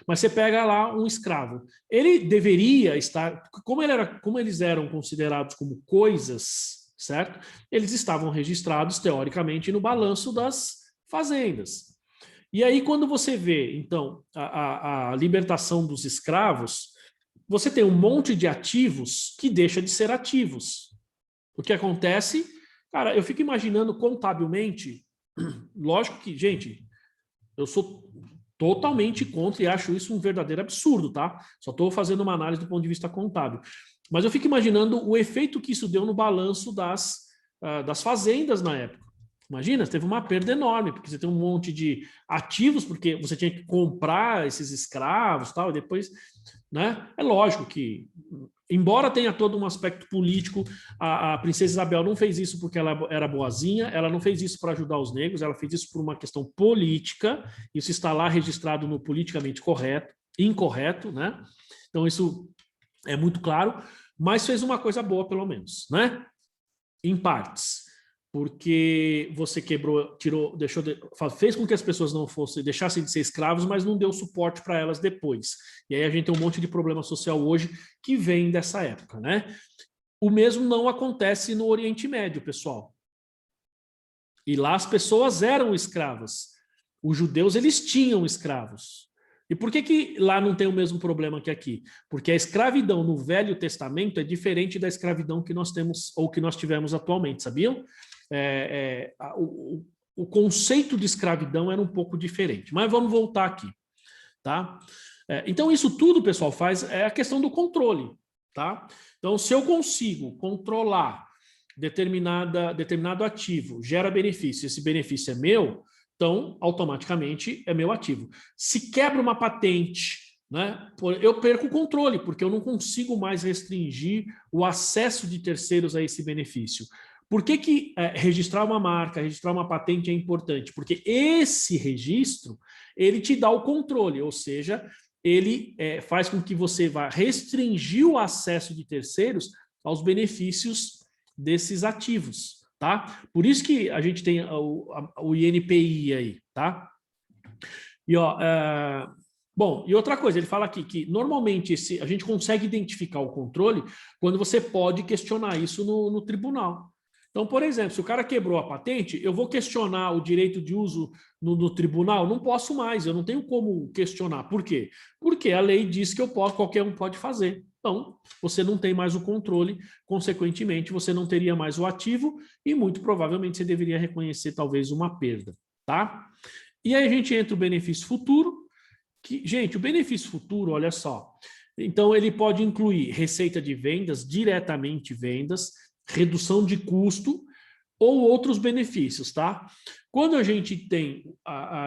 Mas você pega lá um escravo. Ele deveria estar, como eles eram considerados como coisas, certo? Eles estavam registrados, teoricamente, no balanço das fazendas. E aí, quando você vê, então, a libertação dos escravos, você tem um monte de ativos que deixa de ser ativos. O que acontece? Cara, eu fico imaginando contabilmente, lógico que, gente, eu sou totalmente contra e acho isso um verdadeiro absurdo, tá? Só estou fazendo uma análise do ponto de vista contábil. Mas eu fico imaginando o efeito que isso deu no balanço das fazendas na época. Imagina, teve uma perda enorme, porque você tem um monte de ativos, porque você tinha que comprar esses escravos, tal, e depois, né? É lógico que, embora tenha todo um aspecto político, a princesa Isabel não fez isso porque ela era boazinha, ela não fez isso para ajudar os negros, ela fez isso por uma questão política, isso está lá registrado no politicamente correto, incorreto, né? Então isso é muito claro, mas fez uma coisa boa pelo menos, né? Em partes. Porque você quebrou, tirou, fez com que as pessoas não deixassem de ser escravos, mas não deu suporte para elas depois. E aí a gente tem um monte de problema social hoje que vem dessa época, né? O mesmo não acontece no Oriente Médio, pessoal. E lá as pessoas eram escravas. Os judeus, eles tinham escravos. E por que lá não tem o mesmo problema que aqui? Porque a escravidão no Velho Testamento é diferente da escravidão que nós temos ou que nós tivemos atualmente, sabiam? O conceito de escravidão era um pouco diferente. Mas vamos voltar aqui, tá? Então isso tudo, pessoal, é a questão do controle, tá? Então se eu consigo controlar determinado ativo, gera benefício, esse benefício é meu, então automaticamente é meu ativo. Se quebra uma patente, né, eu perco o controle, porque eu não consigo mais restringir o acesso de terceiros a esse benefício. Por que registrar uma marca, registrar uma patente é importante? Porque esse registro, ele te dá o controle, ou seja, ele faz com que você vá restringir o acesso de terceiros aos benefícios desses ativos, tá? Por isso que a gente tem o INPI aí, tá? E, bom, e outra coisa, ele fala aqui que normalmente a gente consegue identificar o controle quando você pode questionar isso no tribunal. Então, por exemplo, se o cara quebrou a patente, eu vou questionar o direito de uso no tribunal? Não posso mais, eu não tenho como questionar. Por quê? Porque a lei diz que qualquer um pode fazer. Então, você não tem mais o controle, consequentemente, você não teria mais o ativo e muito provavelmente você deveria reconhecer talvez uma perda, tá? E aí a gente entra o benefício futuro, que, gente, o benefício futuro, olha só, então ele pode incluir receita de vendas, diretamente vendas, redução de custo ou outros benefícios, tá? Quando a gente tem,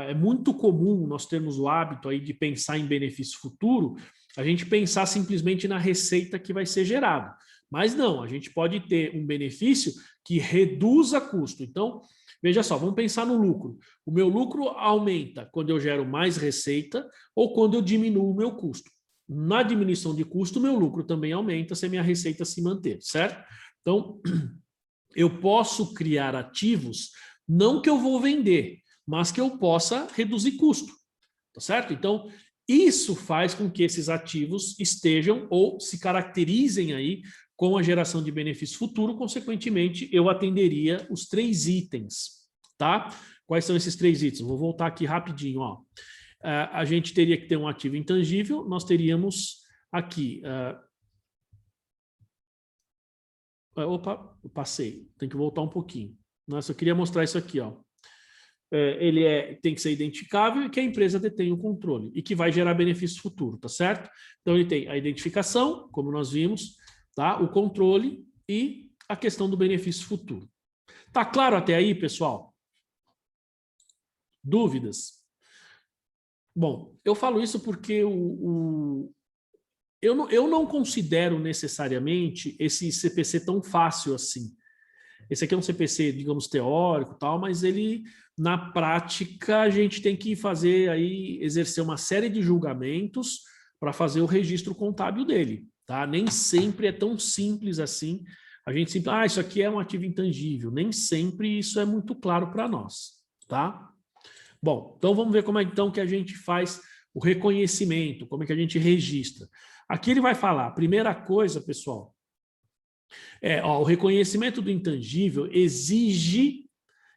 é muito comum nós termos o hábito aí de pensar em benefício futuro, a gente pensar simplesmente na receita que vai ser gerada. Mas não, a gente pode ter um benefício que reduza custo. Então, veja só, vamos pensar no lucro. O meu lucro aumenta quando eu gero mais receita ou quando eu diminuo o meu custo. Na diminuição de custo, o meu lucro também aumenta se a minha receita se manter, certo? Então, eu posso criar ativos, não que eu vou vender, mas que eu possa reduzir custo, tá certo? Então, isso faz com que esses ativos estejam ou se caracterizem aí com a geração de benefício futuro, consequentemente, eu atenderia os 3 itens, tá? Quais são esses 3 itens? Vou voltar aqui rapidinho, ó. a gente teria que ter um ativo intangível, nós teríamos aqui... opa, eu passei, tem que voltar um pouquinho. Nossa, eu queria mostrar isso aqui, ó. Ele tem que ser identificável e que a empresa detém o controle e que vai gerar benefício futuro, tá certo? Então, ele tem a identificação, como nós vimos, tá? O controle e a questão do benefício futuro. Tá claro até aí, pessoal? Dúvidas? Bom, eu falo isso porque eu não considero necessariamente esse CPC tão fácil assim. Esse aqui é um CPC, digamos, teórico e tal, mas ele, na prática, a gente tem que fazer aí, exercer uma série de julgamentos para fazer o registro contábil dele, tá? Nem sempre é tão simples assim. A gente sempre, isso aqui é um ativo intangível. Nem sempre isso é muito claro para nós, tá? Bom, então vamos ver como é então que a gente faz o reconhecimento, como é que a gente registra. Aqui ele vai falar, a primeira coisa, pessoal, o reconhecimento do intangível exige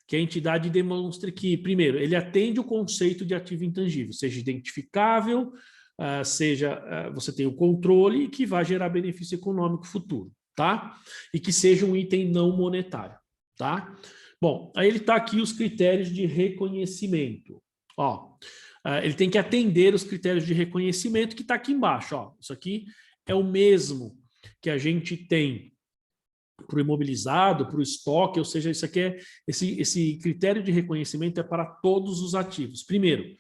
que a entidade demonstre que, primeiro, ele atende o conceito de ativo intangível, seja identificável, você tem o controle que vai gerar benefício econômico futuro, tá? E que seja um item não monetário, tá? Bom, aí ele está aqui os critérios de reconhecimento. Ele tem que atender os critérios de reconhecimento que está aqui embaixo. Isso aqui é o mesmo que a gente tem para o imobilizado, para o estoque, ou seja, isso aqui esse critério de reconhecimento é para todos os ativos. Primeiro,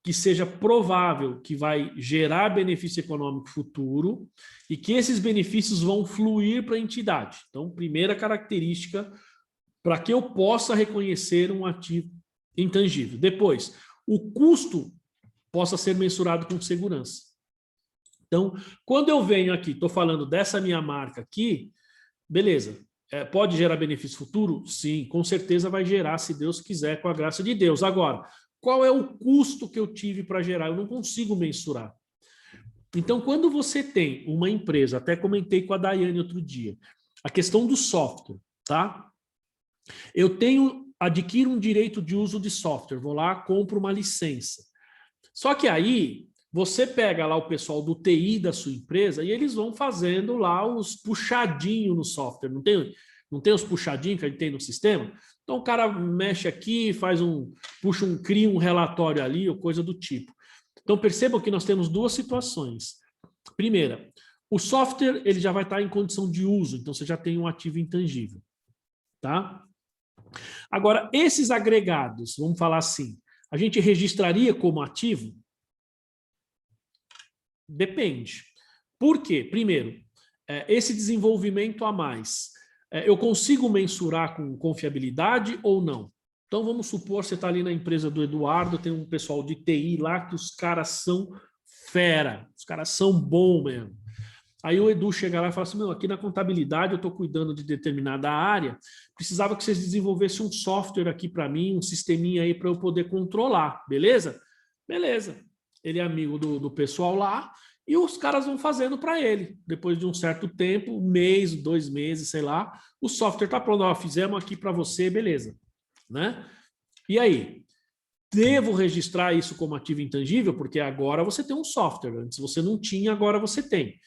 que seja provável que vai gerar benefício econômico futuro e que esses benefícios vão fluir para a entidade. Então, primeira característica para que eu possa reconhecer um ativo intangível. Depois, o custo possa ser mensurado com segurança. Então, quando eu venho aqui, estou falando dessa minha marca aqui, beleza, pode gerar benefício futuro? Sim, com certeza vai gerar, se Deus quiser, com a graça de Deus. Agora, qual é o custo que eu tive para gerar? Eu não consigo mensurar. Então, quando você tem uma empresa, até comentei com a Daiane outro dia, a questão do software, tá? Eu adquiro um direito de uso de software, vou lá, compro uma licença. Só que aí, você pega lá o pessoal do TI da sua empresa e eles vão fazendo lá os puxadinhos no software, não tem os puxadinhos que a gente tem no sistema? Então o cara mexe aqui, cria um relatório ali, ou coisa do tipo. Então percebam que nós temos duas situações. Primeira, o software ele já vai estar em condição de uso, então você já tem um ativo intangível, tá? Agora, esses agregados, vamos falar assim, a gente registraria como ativo? Depende. Por quê? Primeiro, esse desenvolvimento a mais, eu consigo mensurar com confiabilidade ou não? Então, vamos supor, você está ali na empresa do Eduardo, tem um pessoal de TI lá que os caras são fera, os caras são bons mesmo. Aí o Edu chega lá e fala assim, aqui na contabilidade eu estou cuidando de determinada área, precisava que vocês desenvolvessem um software aqui para mim, um sisteminha aí para eu poder controlar, beleza? Beleza. Ele é amigo do pessoal lá e os caras vão fazendo para ele. Depois de um certo tempo, um mês, 2 meses, sei lá, o software está pronto, fizemos aqui para você, beleza. Né? E aí? Devo registrar isso como ativo intangível? Porque agora você tem um software, antes você não tinha, agora você tem.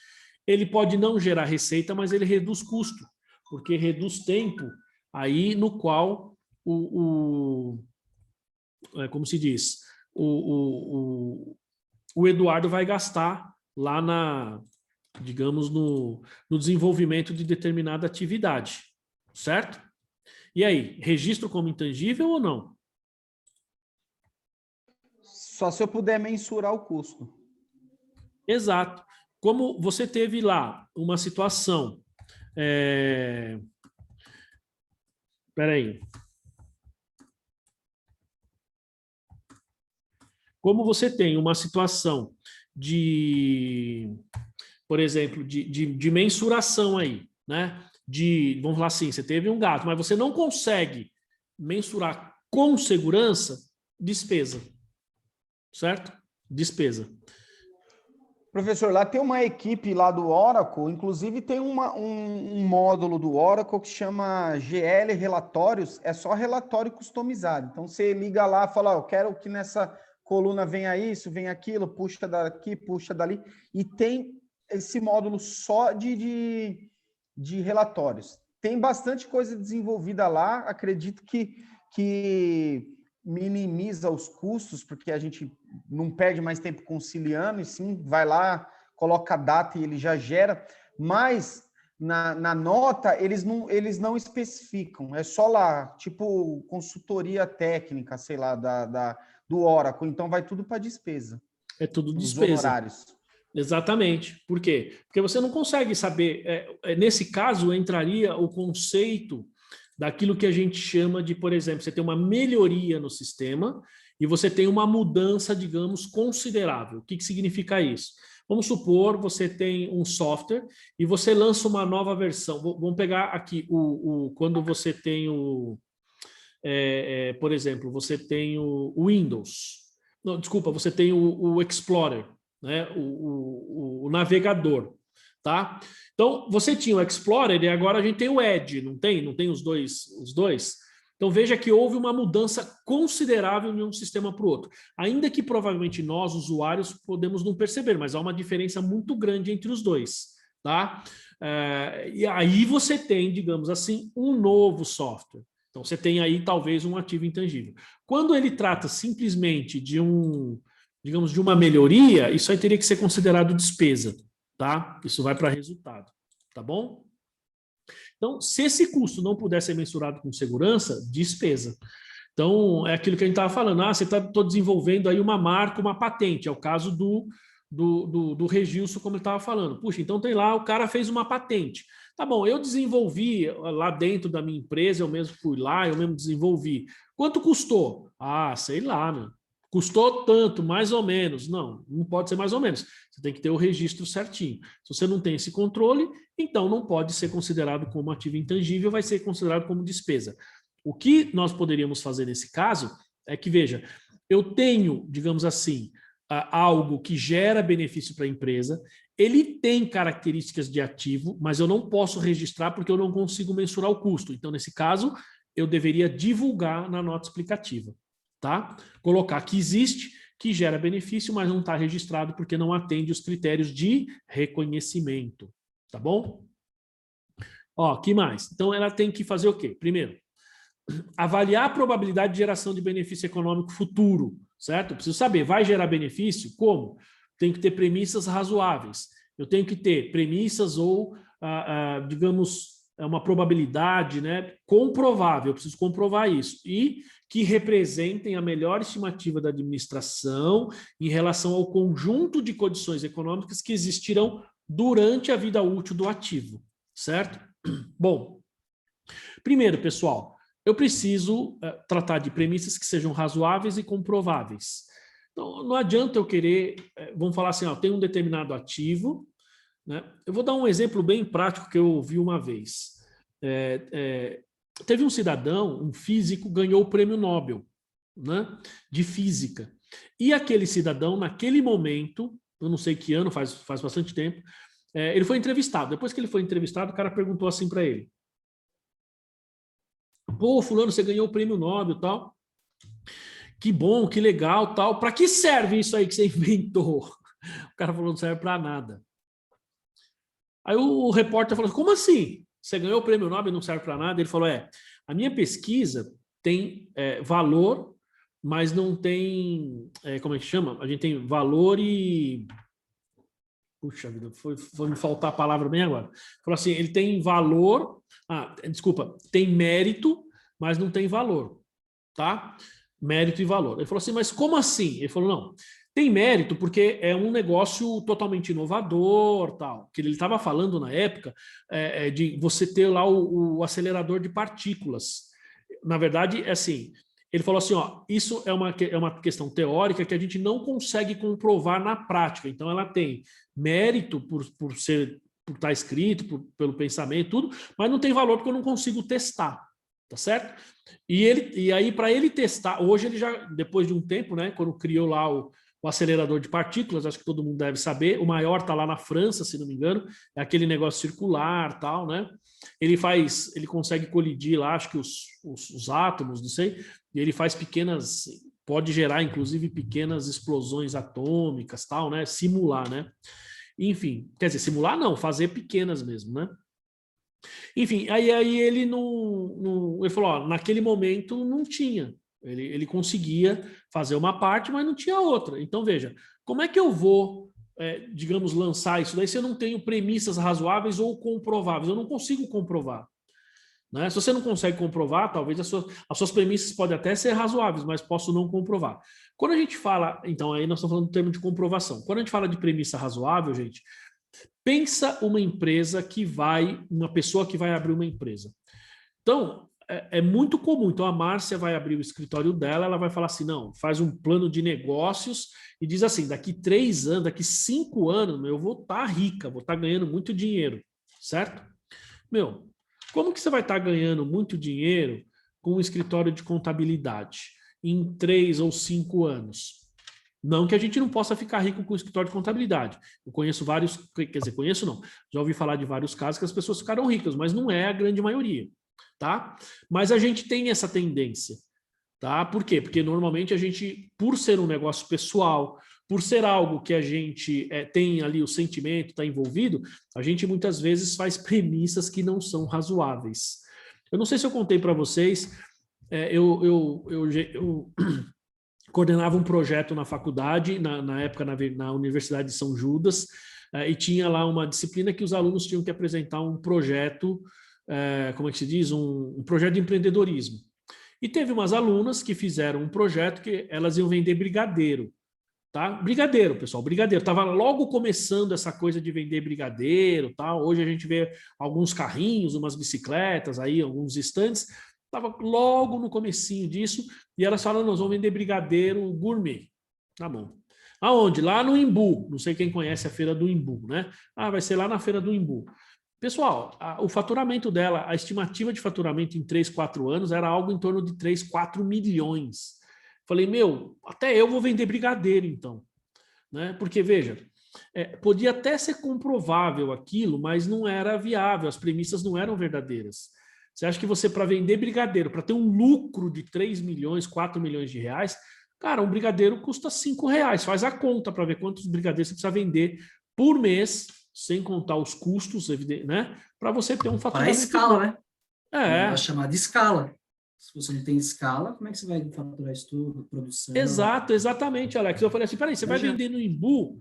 Ele pode não gerar receita, mas ele reduz custo, porque reduz tempo aí no qual como se diz, o Eduardo vai gastar lá digamos, no desenvolvimento de determinada atividade, certo? E aí, registro como intangível ou não? Só se eu puder mensurar o custo. Exato. Como você teve lá uma situação... Espera aí. Como você tem uma situação por exemplo, de mensuração aí, né? Vamos falar assim, você teve um gasto, mas você não consegue mensurar com segurança, despesa. Certo? Despesa. Professor, lá tem uma equipe lá do Oracle, inclusive tem um módulo do Oracle que chama GL Relatórios, é só relatório customizado. Então você liga lá e fala, eu quero que nessa coluna venha isso, venha aquilo, puxa daqui, puxa dali, e tem esse módulo só de relatórios. Tem bastante coisa desenvolvida lá, acredito que minimiza os custos, porque a gente não perde mais tempo conciliando, e sim, vai lá, coloca a data e ele já gera, mas na nota eles não especificam, é só lá, tipo consultoria técnica, sei lá, do Oracle, então vai tudo para despesa. É tudo Os despesa. honorários. Exatamente. Por quê? Porque você não consegue saber. Nesse caso, entraria o conceito daquilo que a gente chama de, por exemplo, você tem uma melhoria no sistema e você tem uma mudança, digamos, considerável. O que significa isso? Vamos supor, você tem um software e você lança uma nova versão. Vamos pegar aqui, quando você tem por exemplo, você tem o Windows. Não, desculpa, você tem o Explorer, né? O navegador, tá? Então, você tinha o Explorer e agora a gente tem o Edge, não tem? Não tem os dois? Então, veja que houve uma mudança considerável de um sistema para o outro. Ainda que provavelmente nós, usuários, podemos não perceber, mas há uma diferença muito grande entre os dois, tá? E aí você tem, digamos assim, um novo software. Então, você tem aí talvez um ativo intangível. Quando ele trata simplesmente de digamos, de uma melhoria, isso aí teria que ser considerado despesa, tá? Isso vai para resultado, tá bom? Então, se esse custo não puder ser mensurado com segurança, despesa. Então, é aquilo que a gente estava falando. Você está desenvolvendo aí uma marca, uma patente. É o caso do Regilson, como ele estava falando. Puxa, então tem lá, o cara fez uma patente. Tá bom, eu desenvolvi lá dentro da minha empresa, eu mesmo fui lá, eu mesmo desenvolvi. Quanto custou? Sei lá, né? Custou tanto, mais ou menos. Não pode ser mais ou menos. Você tem que ter o registro certinho. Se você não tem esse controle, então não pode ser considerado como ativo intangível, vai ser considerado como despesa. O que nós poderíamos fazer nesse caso é que, veja, eu tenho, digamos assim, algo que gera benefício para a empresa, ele tem características de ativo, mas eu não posso registrar porque eu não consigo mensurar o custo. Então, nesse caso, eu deveria divulgar na nota explicativa. Tá? Colocar que existe, que gera benefício, mas não está registrado porque não atende os critérios de reconhecimento. Tá bom? Que mais? Então, ela tem que fazer o quê? Primeiro, avaliar a probabilidade de geração de benefício econômico futuro, certo? Eu preciso saber, vai gerar benefício? Como? Tenho que ter premissas razoáveis. Eu tenho que ter premissas ou, digamos, uma probabilidade, né, comprovável. Eu preciso comprovar isso. E que representem a melhor estimativa da administração em relação ao conjunto de condições econômicas que existirão durante a vida útil do ativo, certo? Bom, primeiro, pessoal, eu preciso tratar de premissas que sejam razoáveis e comprováveis. Então, não adianta eu querer, vamos falar assim, tem um determinado ativo, né? Eu vou dar um exemplo bem prático que eu ouvi uma vez. Teve um cidadão, um físico, ganhou o prêmio Nobel, né, de física. E aquele cidadão, naquele momento, eu não sei que ano, faz bastante tempo, ele foi entrevistado. Depois que ele foi entrevistado, o cara perguntou assim para ele: pô, fulano, você ganhou o prêmio Nobel, tal. Que bom, que legal, tal. Para que serve isso aí que você inventou? O cara falou, não serve para nada. Aí o repórter falou, como assim? Você ganhou o prêmio Nobel e não serve para nada? Ele falou, a minha pesquisa tem valor, mas não tem, como é que chama? A gente tem valor e... Puxa vida, foi me faltar a palavra bem agora. Falou assim, ele tem valor, desculpa, tem mérito, mas não tem valor, tá? Mérito e valor. Ele falou assim, mas como assim? Ele falou, não, tem mérito porque é um negócio totalmente inovador, tal. Que ele estava falando na época de você ter lá o acelerador de partículas. Na verdade, é assim, ele falou assim, isso é uma questão teórica que a gente não consegue comprovar na prática. Então, ela tem mérito por estar escrito, pelo pensamento, tudo, mas não tem valor porque eu não consigo testar. Tá certo? E aí, para ele testar, hoje ele já, depois de um tempo, né, quando criou lá o acelerador de partículas, acho que todo mundo deve saber, o maior está lá na França, se não me engano, é aquele negócio circular, tal, né? Ele consegue colidir lá, acho que os átomos, não sei, e ele faz pequenas pode gerar, inclusive, pequenas explosões atômicas, tal, né? Simular, né? Enfim, quer dizer, simular não, fazer pequenas mesmo, né? Enfim, aí ele não ele falou, ó, naquele momento não tinha. Ele conseguia fazer uma parte, mas não tinha outra. Então, veja, como é que eu vou, digamos, lançar isso daí se eu não tenho premissas razoáveis ou comprováveis? Eu não consigo comprovar. Né? Se você não consegue comprovar, talvez as suas premissas podem até ser razoáveis, mas posso não comprovar. Quando a gente fala, então aí nós estamos falando do termo de comprovação. Quando a gente fala de premissa razoável, gente, pensa uma pessoa que vai abrir uma empresa. Então, é muito comum. Então, a Márcia vai abrir o escritório dela, ela vai falar assim, não, faz um plano de negócios e diz assim, daqui 3 anos, daqui 5 anos, eu vou estar rica, vou estar ganhando muito dinheiro, certo? Como que você vai estar ganhando muito dinheiro com um escritório de contabilidade em 3 ou 5 anos? Não que a gente não possa ficar rico com o escritório de contabilidade. Eu conheço vários, quer dizer, conheço não, já ouvi falar de vários casos que as pessoas ficaram ricas, mas não é a grande maioria, tá? Mas a gente tem essa tendência, tá? Por quê? Porque normalmente a gente, por ser um negócio pessoal, por ser algo que a gente tem ali o sentimento, está envolvido, a gente muitas vezes faz premissas que não são razoáveis. Eu não sei se eu contei para vocês, eu coordenava um projeto na faculdade, na época na Universidade de São Judas, e tinha lá uma disciplina que os alunos tinham que apresentar um projeto, como é que se diz? Um projeto de empreendedorismo. E teve umas alunas que fizeram um projeto que elas iam vender brigadeiro. Tá? Brigadeiro, pessoal, brigadeiro. Estava logo começando essa coisa de vender brigadeiro, tá? Hoje a gente vê alguns carrinhos, umas bicicletas, aí, alguns estantes. Estava logo no comecinho disso, e elas falaram, nós vamos vender brigadeiro gourmet. Tá bom. Aonde? Lá no Imbu. Não sei quem conhece a feira do Imbu, né? Vai ser lá na feira do Imbu. Pessoal, o faturamento dela, a estimativa de faturamento em 3, 4 anos era algo em torno de 3, 4 milhões. Falei, até eu vou vender brigadeiro, então. Né? Porque, veja, podia até ser comprovável aquilo, mas não era viável, as premissas não eram verdadeiras. Você acha que você, para vender brigadeiro, para ter um lucro de 3 milhões, 4 milhões de reais, cara, um brigadeiro custa 5 reais. Faz a conta para ver quantos brigadeiros você precisa vender por mês, sem contar os custos, né? Para você ter um faturamento. Para escala, né? É chamar de escala. Se você não tem escala, como é que você vai faturar isso tudo, produção? Exatamente, Alex. Eu falei assim, peraí, você vai vender no Imbu,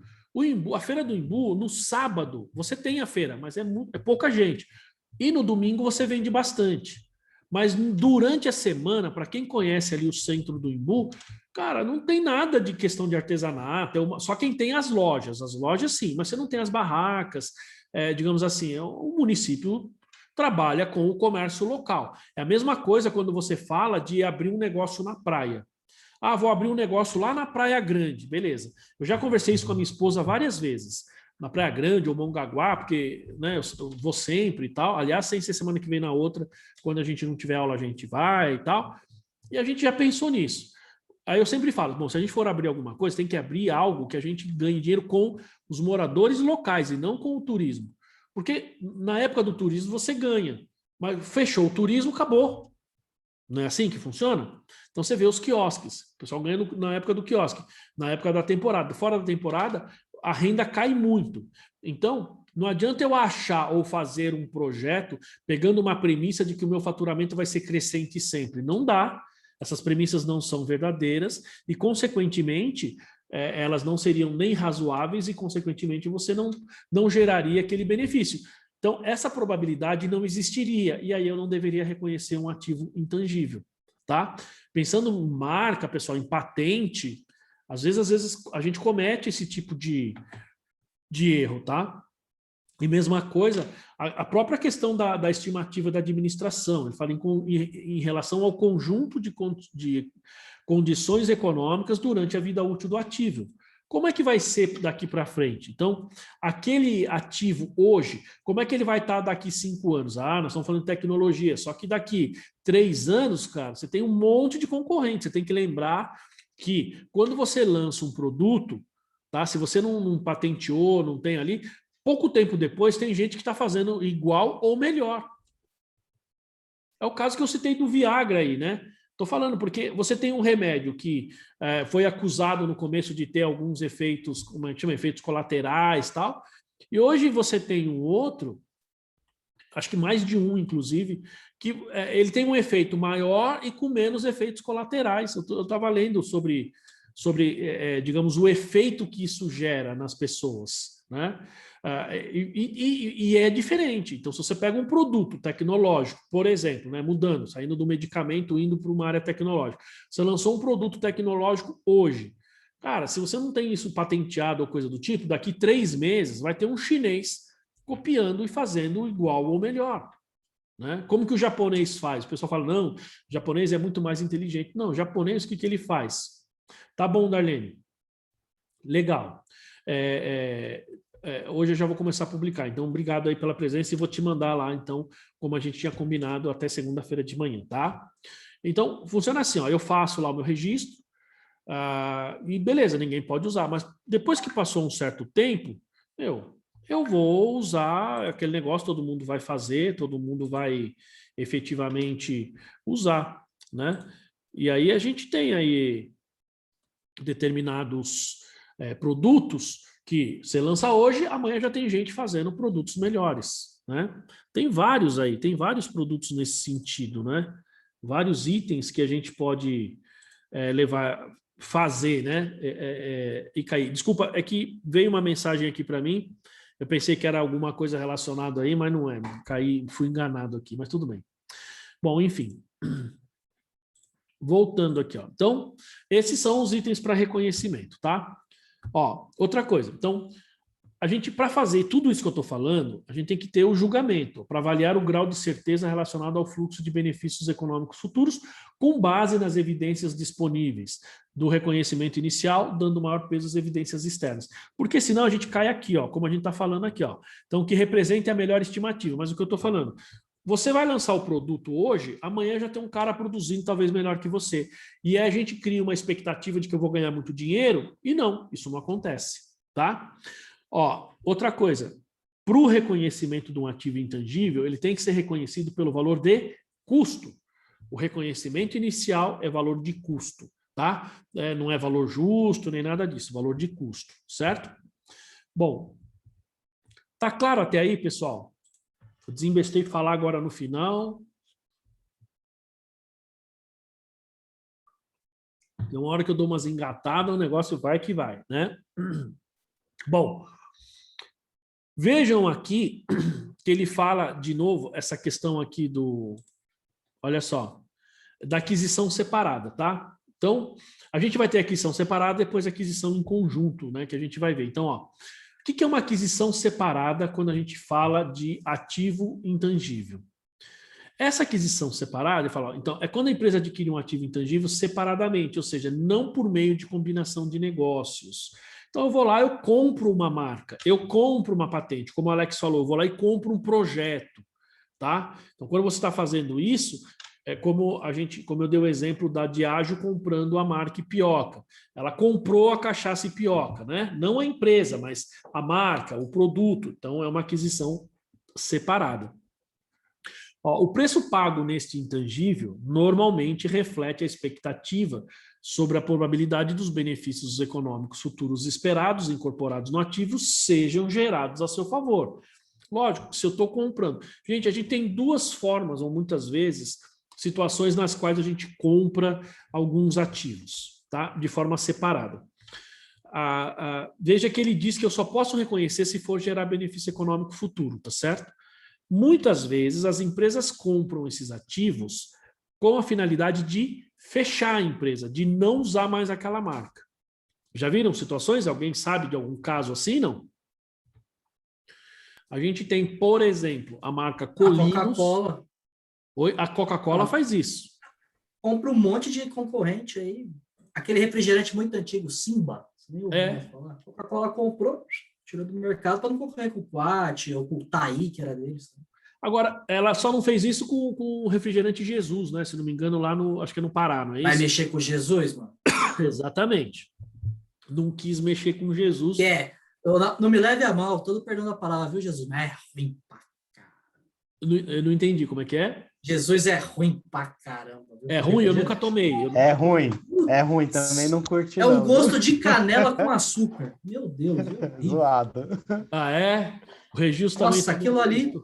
a feira do Imbu, no sábado, você tem a feira, mas é pouca gente. E no domingo você vende bastante. Mas durante a semana, para quem conhece ali o centro do Imbu, cara, não tem nada de questão de artesanato, só quem tem as lojas sim, mas você não tem as barracas, digamos assim, o município trabalha com o comércio local. É a mesma coisa quando você fala de abrir um negócio na praia. Vou abrir um negócio lá na Praia Grande, beleza. Eu já conversei isso com a minha esposa várias vezes, na Praia Grande ou Mongaguá, porque né, eu vou sempre e tal. Aliás, sem ser semana que vem na outra, quando a gente não tiver aula, a gente vai e tal. E a gente já pensou nisso. Aí eu sempre falo, bom, se a gente for abrir alguma coisa, tem que abrir algo que a gente ganhe dinheiro com os moradores locais e não com o turismo. Porque na época do turismo você ganha, mas fechou o turismo, acabou. Não é assim que funciona? Então você vê os quiosques, o pessoal ganha na época do quiosque, na época da temporada. Fora da temporada, a renda cai muito. Então, não adianta eu achar ou fazer um projeto pegando uma premissa de que o meu faturamento vai ser crescente sempre. Não dá. Essas premissas não são verdadeiras e, consequentemente, elas não seriam nem razoáveis e, consequentemente, você não geraria aquele benefício. Então, essa probabilidade não existiria e aí eu não deveria reconhecer um ativo intangível, tá? Pensando em marca, pessoal, em patente, às vezes a gente comete esse tipo de erro, tá? E mesma coisa, a própria questão da estimativa da administração, ele fala em relação ao conjunto de condições econômicas durante a vida útil do ativo. Como é que vai ser daqui para frente? Então, aquele ativo hoje, como é que ele vai estar daqui 5 anos? Nós estamos falando de tecnologia, só que daqui 3 anos, cara, você tem um monte de concorrente. Você tem que lembrar que quando você lança um produto, tá? Se você não patenteou, não tem ali, pouco tempo depois tem gente que está fazendo igual ou melhor. É o caso que eu citei do Viagra aí, né? Estou falando porque você tem um remédio que foi acusado no começo de ter alguns efeitos, como a gente chama, efeitos colaterais e tal, e hoje você tem um outro, acho que mais de um, inclusive, que ele tem um efeito maior e com menos efeitos colaterais. Eu estava lendo sobre digamos, o efeito que isso gera nas pessoas, né? E é diferente. Então, se você pega um produto tecnológico, por exemplo, né, mudando, saindo do medicamento, indo para uma área tecnológica, você lançou um produto tecnológico hoje. Cara, se você não tem isso patenteado ou coisa do tipo, daqui 3 meses vai ter um chinês copiando e fazendo igual ou melhor. Né? Como que o japonês faz? O pessoal fala, não, o japonês é muito mais inteligente. Não, o japonês, o que ele faz? Tá bom, Darlene. Legal. Hoje eu já vou começar a publicar, então obrigado aí pela presença e vou te mandar lá, então, como a gente tinha combinado até segunda-feira de manhã, tá? Então, funciona assim, ó, eu faço lá o meu registro e beleza, ninguém pode usar, mas depois que passou um certo tempo, eu vou usar aquele negócio, todo mundo vai fazer, todo mundo vai efetivamente usar, né? E aí a gente tem aí determinados produtos que você lança hoje, amanhã já tem gente fazendo produtos melhores, né? Tem vários aí, tem vários produtos nesse sentido, né? Vários itens que a gente pode fazer, né? E cair. Desculpa, é que veio uma mensagem aqui para mim, eu pensei que era alguma coisa relacionada aí, mas não é. Caí, fui enganado aqui, mas tudo bem. Bom, enfim. Voltando aqui, ó. Então, esses são os itens para reconhecimento, tá? Ó, outra coisa. Então, a gente, para fazer tudo isso que eu estou falando, a gente tem que ter o julgamento, para avaliar o grau de certeza relacionado ao fluxo de benefícios econômicos futuros, com base nas evidências disponíveis do reconhecimento inicial, dando maior peso às evidências externas. Porque senão a gente cai aqui, ó, como a gente está falando aqui, ó. Então, o que representa é a melhor estimativa. Mas o que eu estou falando? Você vai lançar o produto hoje, amanhã já tem um cara produzindo talvez melhor que você. E aí a gente cria uma expectativa de que eu vou ganhar muito dinheiro, e não, isso não acontece, tá? Ó, outra coisa, para o reconhecimento de um ativo intangível, ele tem que ser reconhecido pelo valor de custo. O reconhecimento inicial é valor de custo, tá? Não é valor justo nem nada disso, valor de custo, certo? Bom, tá claro até aí, pessoal? Eu desembestei falar agora no final. Tem uma hora que eu dou umas engatadas, o negócio vai que vai, né? Bom, vejam aqui que ele fala, de novo, essa questão aqui do... Olha só, da aquisição separada, tá? Então, a gente vai ter aquisição separada, depois aquisição em conjunto, né? Que a gente vai ver. Então, ó, o que é uma aquisição separada quando a gente fala de ativo intangível? Essa aquisição separada, então, é quando a empresa adquire um ativo intangível separadamente, ou seja, não por meio de combinação de negócios. Então, eu vou lá, eu compro uma marca, eu compro uma patente, como o Alex falou, eu vou lá e compro um projeto, tá? Então, quando você está fazendo isso, é como eu dei o exemplo da Diageo comprando a marca Ipioca. Ela comprou a cachaça Ipioca, né? Não a empresa, mas a marca, o produto. Então, é uma aquisição separada. Ó, o preço pago neste intangível normalmente reflete a expectativa sobre a probabilidade dos benefícios econômicos futuros esperados incorporados no ativo sejam gerados a seu favor. Lógico, se eu estou comprando... Gente, a gente tem duas formas, ou muitas vezes, situações nas quais a gente compra alguns ativos, tá? De forma separada. Veja que ele diz que eu só posso reconhecer se for gerar benefício econômico futuro, tá certo? Muitas vezes as empresas compram esses ativos com a finalidade de fechar a empresa, de não usar mais aquela marca. Já viram situações? Alguém sabe de algum caso assim, não? A gente tem, por exemplo, a marca Colinos. A Coca-Cola. A Coca-Cola faz isso. Compra um monte de concorrente aí. Aquele refrigerante muito antigo, Simba. Você nem ouviu mais falar. A Coca-Cola comprou, tirou do mercado para não concorrer com o Quat ou com o Taí, que era deles. Agora, ela só não fez isso com o refrigerante Jesus, né? Se não me engano, lá no, acho que é no Pará, não é isso? Vai mexer com Jesus, mano? Exatamente. Não quis mexer com Jesus. Não me leve a mal, todo perdão da palavra, viu, Jesus? Mas é ruim pra cara. Eu não entendi como é que é. Jesus é ruim pra caramba. Viu? É ruim? Eu nunca tomei. É ruim. É ruim, também não curti É um não, gosto viu? de canela com açúcar. Meu Deus. É horrível. Zoado. Ah, é? O Regis também... Nossa, aquilo ali,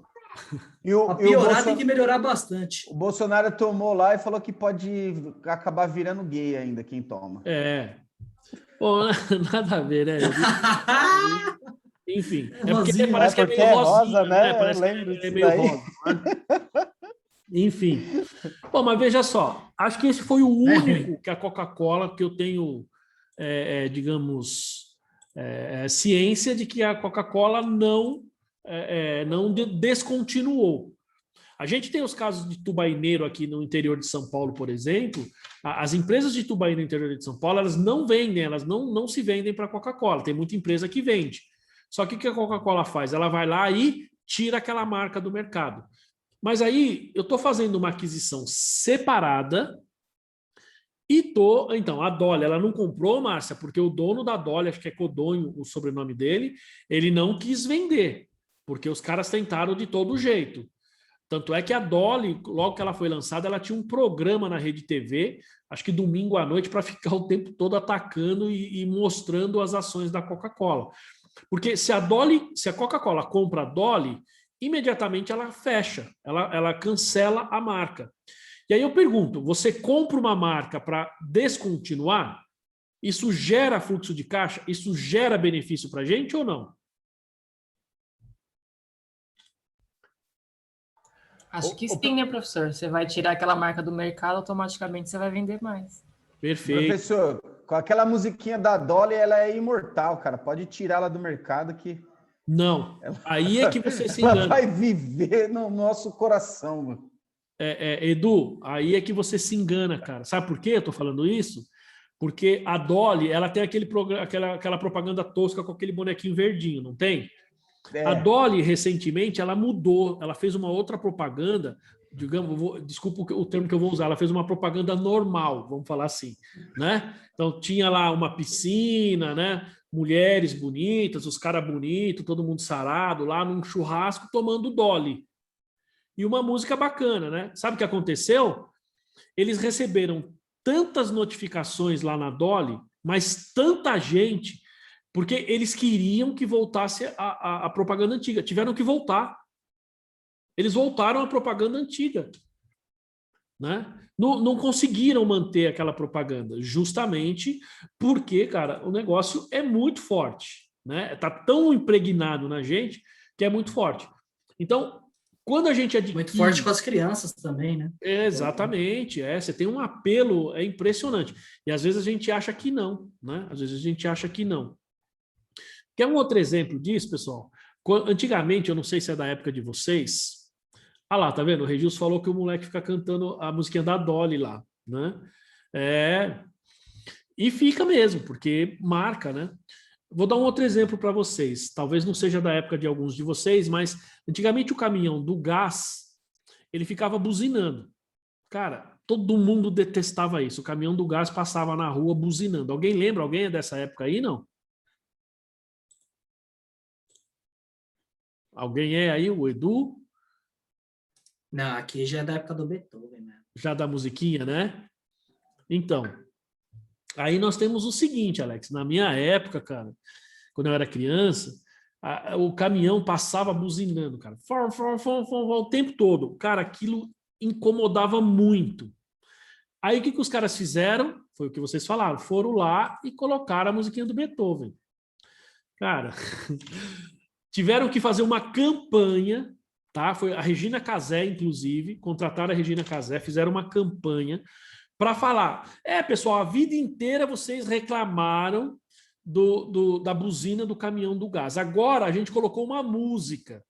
E o, pra e o piorar, tem que melhorar bastante. o Bolsonaro tomou lá e falou que pode acabar virando gay ainda, quem toma. É. Bom, nada a ver, né? Enfim, é porque rosinha. parece que é porque meio é rosa, rosinha, né? Parece Eu que lembro é disso meio daí. rosa. Né? Enfim. Bom, mas veja só, acho que esse foi o único que a Coca-Cola que eu tenho, digamos, ciência de que a Coca-Cola não descontinuou. A gente tem os casos de tubaineiro aqui no interior de São Paulo, por exemplo. As empresas de tubaína no interior de São Paulo, elas não vendem, elas não se vendem para a Coca-Cola. Tem muita empresa que vende. Só que o que a Coca-Cola faz? Ela vai lá e tira aquela marca do mercado. Mas aí eu estou fazendo uma aquisição separada e então, a Dolly, ela não comprou, Márcia, porque o dono da Dolly, acho que é Codonho o sobrenome dele, ele não quis vender, porque os caras tentaram de todo jeito. Tanto é que a Dolly, logo que ela foi lançada, ela tinha um programa na Rede TV, acho que domingo à noite, para ficar o tempo todo atacando e mostrando as ações da Coca-Cola. Porque se a Coca-Cola compra a Dolly, imediatamente ela fecha, ela cancela a marca. E aí eu pergunto, você compra uma marca para descontinuar? Isso gera fluxo de caixa? Isso gera benefício para a gente ou não? Acho que sim, né, professor? Você vai tirar aquela marca do mercado, automaticamente você vai vender mais. Perfeito. Professor, com aquela musiquinha da Dolly, ela é imortal, cara. Pode tirá-la do mercado que... Não. Aí é que você se ela engana. vai viver no nosso coração, mano. Edu, aí é que você se engana, cara. Sabe por quê eu tô falando isso? Porque a Dolly, ela tem aquela propaganda tosca com aquele bonequinho verdinho, não tem? A Dolly, recentemente, ela mudou, ela fez uma outra propaganda, digamos, desculpa o termo que eu vou usar, ela fez uma propaganda normal, vamos falar assim, né? Então, tinha lá uma piscina, né? Mulheres bonitas, os caras bonitos, todo mundo sarado, lá num churrasco, tomando Dolly. E uma música bacana, né? Sabe o que aconteceu? Eles receberam tantas notificações lá na Dolly, mas tanta gente, porque eles queriam que voltasse a propaganda antiga. Tiveram que voltar. Eles voltaram à propaganda antiga. Né? Não conseguiram manter aquela propaganda, justamente porque, cara, o negócio é muito forte. Né? Tá tão impregnado na gente que é muito forte. Então, quando a gente adquire... Muito forte com as crianças também, né? Exatamente, você tem um apelo, é impressionante. E às vezes a gente acha que não, né? Às vezes a gente acha que não. Quer um outro exemplo disso, pessoal? Antigamente, eu não sei se é da época de vocês. Ah lá, tá vendo? O Regis falou que o moleque fica cantando a musiquinha da Dolly lá, né? E fica mesmo, porque marca, né? Vou dar um outro exemplo para vocês. Talvez não seja da época de alguns de vocês, mas antigamente o caminhão do gás, ele ficava buzinando. Cara, todo mundo detestava isso. O caminhão do gás passava na rua buzinando. Alguém lembra? Alguém é dessa época aí, não? Alguém é aí? O Edu? Não, aqui já é da época do Beethoven, né? Já da musiquinha, né? Então, aí nós temos o seguinte, Alex. Na minha época, cara, quando eu era criança, o caminhão passava buzinando, cara. O tempo todo. Cara, aquilo incomodava muito. Aí o que os caras fizeram? Foi o que vocês falaram. Foram lá e colocaram a musiquinha do Beethoven. Cara, tiveram que fazer uma campanha, tá? Foi a Regina Casé, inclusive, contrataram a Regina Casé, fizeram uma campanha para falar, pessoal, a vida inteira vocês reclamaram da buzina do caminhão do gás. Agora a gente colocou uma música,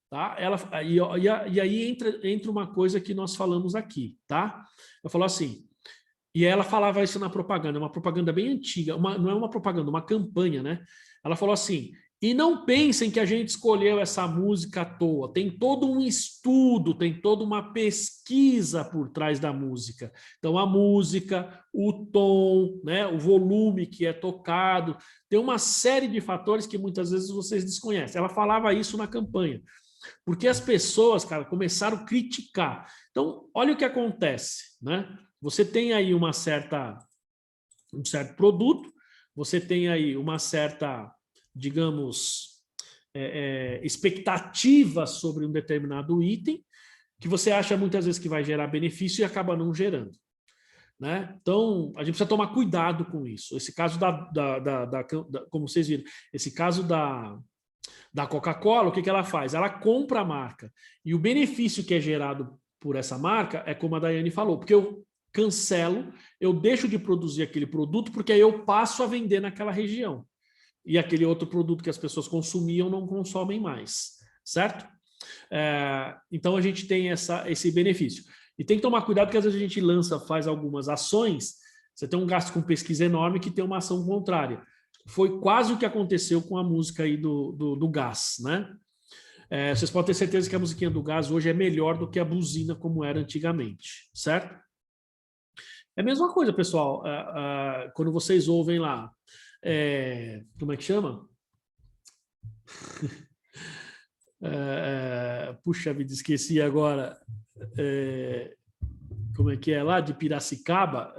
tá? E aí entra uma coisa que nós falamos aqui, tá? Eu falo assim, e ela falava isso na propaganda, uma propaganda bem antiga, não é uma propaganda, uma campanha, né? Ela falou assim, e não pensem que a gente escolheu essa música à toa, tem todo um estudo, tem toda uma pesquisa por trás da música. Então a música, o tom, né, o volume que é tocado, tem uma série de fatores que muitas vezes vocês desconhecem. Ela falava isso na campanha. Porque as pessoas, cara, começaram a criticar. Então, olha o que acontece, né? Você tem aí um certo produto, você tem aí uma certa, digamos, expectativa sobre um determinado item, que você acha muitas vezes que vai gerar benefício e acaba não gerando. Né? Então, a gente precisa tomar cuidado com isso. Esse caso como vocês viram, esse caso da Coca-Cola, o que ela faz? Ela compra a marca. E o benefício que é gerado por essa marca é como a Daiane falou, porque eu cancelo, eu deixo de produzir aquele produto, porque aí eu passo a vender naquela região. E aquele outro produto que as pessoas consumiam não consomem mais, certo? Então a gente tem esse benefício. E tem que tomar cuidado, porque às vezes a gente faz algumas ações, você tem um gasto com pesquisa enorme que tem uma ação contrária. Foi quase o que aconteceu com a música aí do gás, né? Vocês podem ter certeza que a musiquinha do gás hoje é melhor do que a buzina como era antigamente, certo? É a mesma coisa, pessoal, quando vocês ouvem lá, como é que chama? Puxa vida, esqueci agora. Como é que é lá de Piracicaba?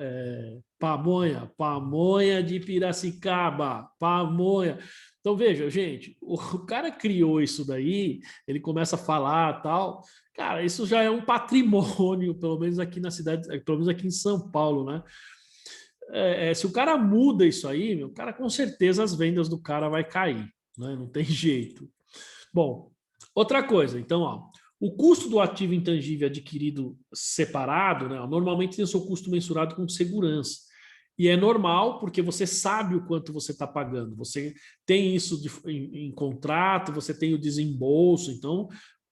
Pamonha de Piracicaba, pamonha. Então, veja, gente, o cara criou isso daí, ele começa a falar tal. Cara, isso já é um patrimônio, pelo menos aqui na cidade, pelo menos aqui em São Paulo, né? Se o cara muda isso aí, meu, cara, com certeza as vendas do cara vai cair, né? Não tem jeito. Bom, outra coisa, então, ó, o custo do ativo intangível adquirido separado, né, normalmente tem o seu custo mensurado com segurança. E é normal, porque você sabe o quanto você está pagando. Você tem isso em contrato, você tem o desembolso, então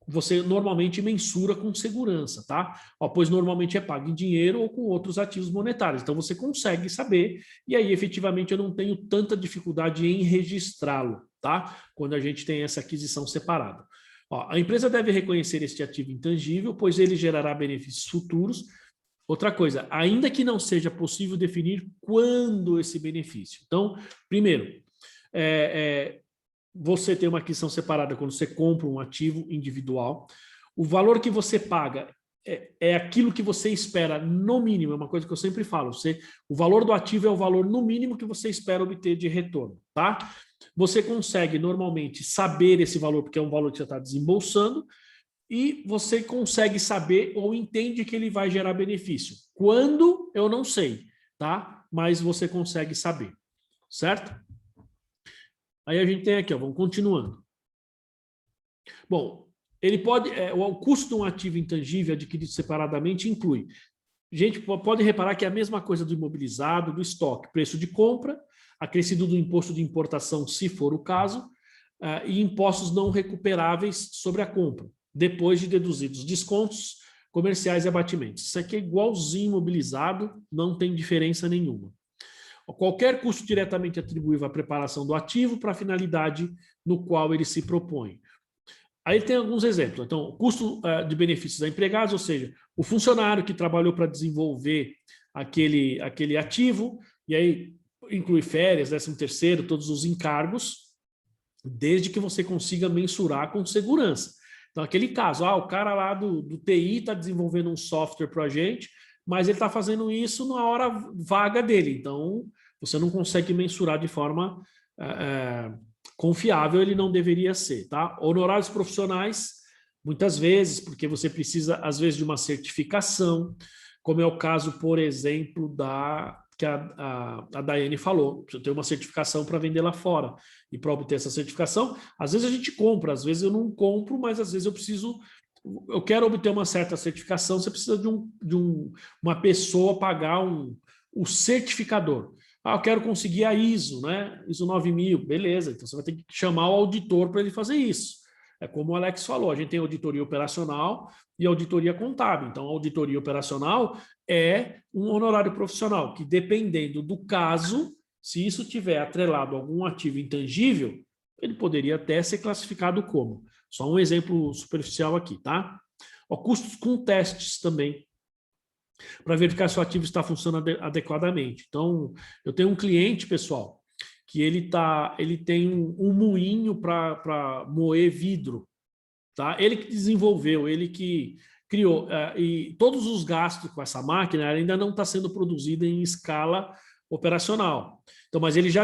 você normalmente mensura com segurança, tá? Pois normalmente é pago em dinheiro ou com outros ativos monetários. Então você consegue saber, e aí efetivamente eu não tenho tanta dificuldade em registrá-lo, tá? Quando a gente tem essa aquisição separada. A empresa deve reconhecer este ativo intangível, pois ele gerará benefícios futuros. Outra coisa, ainda que não seja possível definir quando esse benefício. Então, primeiro, você tem uma aquisição separada quando você compra um ativo individual. O valor que você paga é aquilo que você espera, no mínimo, é uma coisa que eu sempre falo. O valor do ativo é o valor, no mínimo, que você espera obter de retorno, tá? Você consegue, normalmente, saber esse valor, porque é um valor que você está desembolsando, e você consegue saber ou entende que ele vai gerar benefício. Quando, eu não sei, tá? Mas você consegue saber, certo? Aí a gente tem aqui, ó, vamos continuando. Bom, ele pode, o custo de um ativo intangível adquirido separadamente inclui. Gente, pode reparar que é a mesma coisa do imobilizado, do estoque, preço de compra, acrescido do imposto de importação, se for o caso, e impostos não recuperáveis sobre a compra, depois de deduzidos descontos comerciais e abatimentos. Isso aqui é igualzinho imobilizado, não tem diferença nenhuma. Qualquer custo diretamente atribuível à preparação do ativo para a finalidade no qual ele se propõe. Aí tem alguns exemplos. Então, o custo de benefícios a empregados, ou seja, o funcionário que trabalhou para desenvolver aquele ativo, e aí inclui férias, 13º, todos os encargos, desde que você consiga mensurar com segurança. Então, aquele caso, o cara lá do TI está desenvolvendo um software para a gente, mas ele está fazendo isso na hora vaga dele. Então, você não consegue mensurar de forma confiável, ele não deveria ser, tá? Honorários profissionais, muitas vezes, porque você precisa, às vezes, de uma certificação, como é o caso, por exemplo, que a Daiane falou. Eu tenho uma certificação para vender lá fora. E para obter essa certificação, às vezes a gente compra, às vezes eu não compro, mas às vezes eu quero obter uma certa certificação, você precisa de uma pessoa pagar o certificador. Eu quero conseguir a ISO, né? ISO 9000, beleza. Então você vai ter que chamar o auditor para ele fazer isso. É como o Alex falou, a gente tem auditoria operacional e auditoria contábil. Então, a auditoria operacional é um honorário profissional, que dependendo do caso, se isso tiver atrelado a algum ativo intangível, ele poderia até ser classificado como. Só um exemplo superficial aqui, tá? Custos com testes também, para verificar se o ativo está funcionando adequadamente. Então, eu tenho um cliente, pessoal, que ele tem um moinho para moer vidro. tá? Ele que desenvolveu, ele que criou, e todos os gastos com essa máquina ainda não está sendo produzida em escala operacional. Então, mas ele já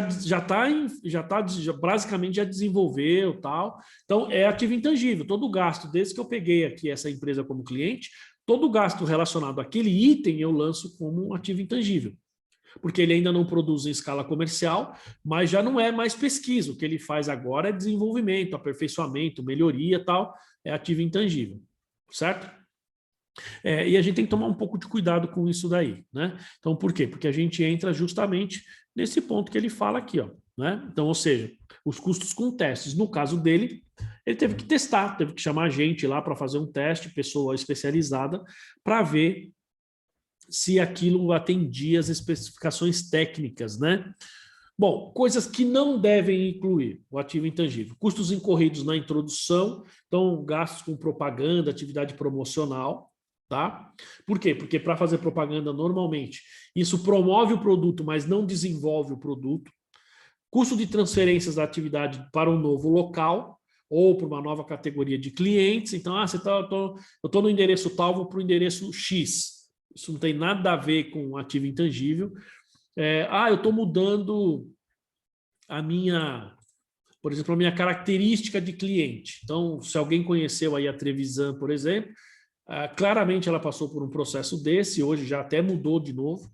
basicamente já desenvolveu tal. Então, é ativo intangível. Todo o gasto, desde que eu peguei aqui essa empresa como cliente, todo o gasto relacionado àquele item eu lanço como um ativo intangível. Porque ele ainda não produz em escala comercial, mas já não é mais pesquisa. O que ele faz agora é desenvolvimento, aperfeiçoamento, melhoria tal, é ativo intangível, certo? E a gente tem que tomar um pouco de cuidado com isso daí, né? Então, por quê? Porque a gente entra justamente nesse ponto que ele fala aqui, ó, né? Então, ou seja, os custos com testes. No caso dele, ele teve que testar, teve que chamar gente lá para fazer um teste, pessoa especializada, para ver se aquilo atendia as especificações técnicas, né? Bom, coisas que não devem incluir o ativo intangível. Custos incorridos na introdução, então gastos com propaganda, atividade promocional, tá? Por quê? Porque para fazer propaganda normalmente isso promove o produto, mas não desenvolve o produto. Custo de transferências da atividade para um novo local ou para uma nova categoria de clientes. Então, eu estou no endereço tal, vou para o endereço X. Isso não tem nada a ver com ativo intangível. Eu estou mudando por exemplo, a minha característica de cliente. Então, se alguém conheceu aí a Trevisan, por exemplo, claramente ela passou por um processo desse, hoje já até mudou de novo.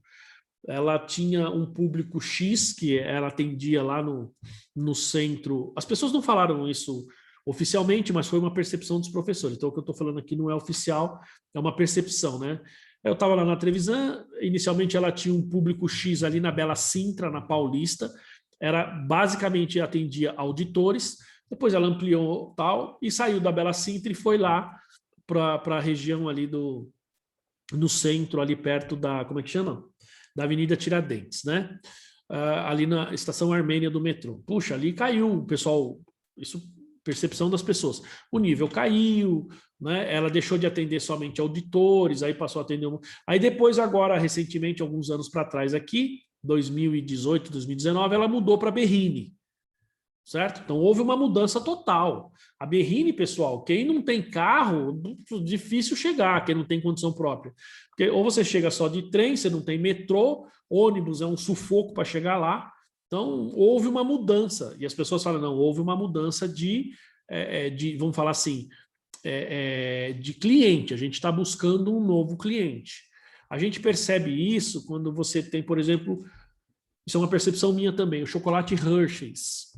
Ela tinha um público X que ela atendia lá no centro. As pessoas não falaram isso oficialmente, mas foi uma percepção dos professores. Então, o que eu estou falando aqui não é oficial, é uma percepção, né? Eu estava lá na Trevisan, inicialmente ela tinha um público X ali na Bela Sintra, na Paulista, basicamente atendia auditores, depois ela ampliou tal, e saiu da Bela Sintra e foi lá para a região ali no centro, ali perto da, como é que chama? Da Avenida Tiradentes, né? Ali na Estação Armênia do metrô. Puxa, ali caiu, o pessoal, isso percepção das pessoas. O nível caiu, né? Ela deixou de atender somente auditores, aí passou a atender... Aí depois, agora, recentemente, alguns anos para trás aqui, 2018, 2019, ela mudou para Berrini, certo? Então, houve uma mudança total. A Berrini, pessoal, quem não tem carro, difícil chegar, quem não tem condição própria. Porque ou você chega só de trem, você não tem metrô, ônibus é um sufoco para chegar lá. Então, houve uma mudança. E as pessoas falam, não, houve uma mudança de vamos falar assim, de cliente. A gente está buscando um novo cliente. A gente percebe isso quando você tem, por exemplo, isso é uma percepção minha também, o chocolate Hershey's.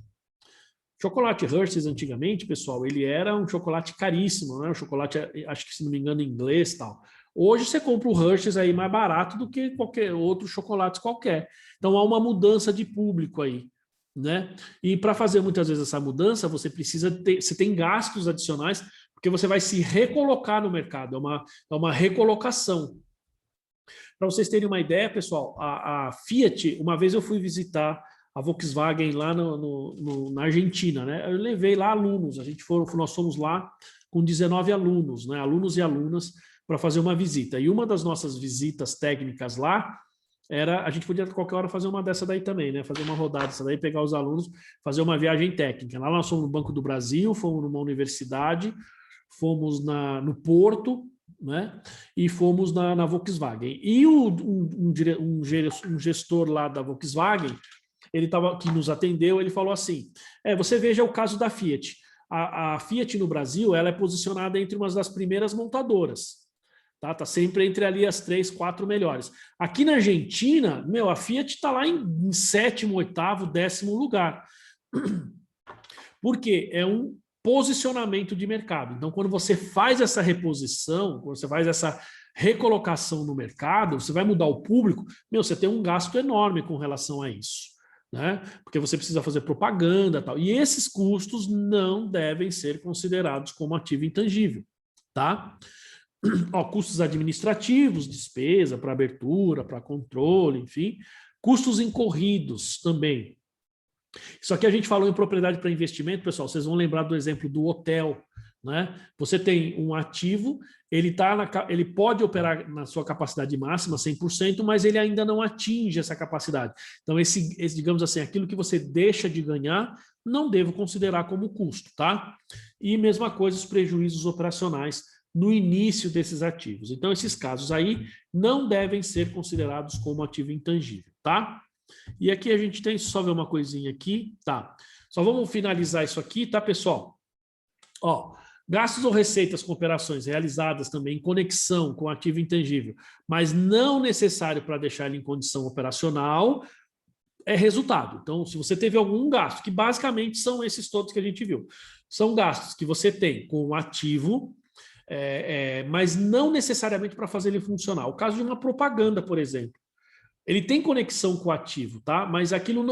Chocolate Hershey's, antigamente, pessoal, ele era um chocolate caríssimo, né? Um chocolate, acho que se não me engano, em inglês e tal. Hoje você compra o Hershey's aí mais barato do que qualquer outro chocolate qualquer. Então há uma mudança de público aí, né? E para fazer muitas vezes essa mudança, você tem gastos adicionais, porque você vai se recolocar no mercado, é uma recolocação. Para vocês terem uma ideia, pessoal, a Fiat, uma vez eu fui visitar a Volkswagen lá na Argentina, né? Eu levei lá alunos, nós fomos lá com 19 alunos, né? Alunos e alunas, para fazer uma visita. E uma das nossas visitas técnicas lá a gente podia a qualquer hora fazer uma dessa daí também, né? Fazer uma rodada dessa daí, pegar os alunos, fazer uma viagem técnica. Lá nós fomos no Banco do Brasil, fomos numa universidade, fomos no Porto, né? E fomos na Volkswagen. E um gestor lá da Volkswagen, que nos atendeu, ele falou assim, você veja o caso da Fiat. A Fiat no Brasil, ela é posicionada entre uma das primeiras montadoras. Tá sempre entre ali as 3, 4 melhores. Aqui na Argentina, a Fiat está lá em 7º, 8º, 10º lugar. Por quê? É um posicionamento de mercado. Então, quando você faz essa reposição, quando você faz essa recolocação no mercado, você vai mudar o público, você tem um gasto enorme com relação a isso, né? Porque você precisa fazer propaganda e tal. E esses custos não devem ser considerados como ativo intangível, tá? Custos administrativos, despesa para abertura, para controle, enfim. Custos incorridos também. Isso aqui a gente falou em propriedade para investimento, pessoal, vocês vão lembrar do exemplo do hotel. né? Você tem um ativo, ele pode operar na sua capacidade máxima, 100%, mas ele ainda não atinge essa capacidade. Então, digamos assim, aquilo que você deixa de ganhar, não devo considerar como custo, tá? E mesma coisa os prejuízos operacionais no início desses ativos. Então, esses casos aí não devem ser considerados como ativo intangível, tá? E aqui a gente tem, só ver uma coisinha aqui, tá? Só vamos finalizar isso aqui, tá, pessoal? Ó, gastos ou receitas com operações realizadas também em conexão com ativo intangível, mas não necessário para deixar ele em condição operacional, é resultado. Então, se você teve algum gasto, que basicamente são esses todos que a gente viu, são gastos que você tem com o ativo, mas não necessariamente para fazer ele funcionar. O caso de uma propaganda, por exemplo. Ele tem conexão com o ativo, tá? Mas aquilo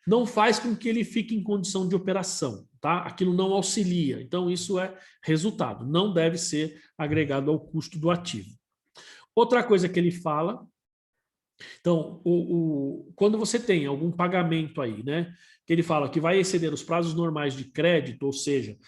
não faz com que ele fique em condição de operação, tá? Aquilo não auxilia. Então, isso é resultado. Não deve ser agregado ao custo do ativo. Outra coisa que ele fala... Então, quando você tem algum pagamento aí, né? Que ele fala que vai exceder os prazos normais de crédito, ou seja,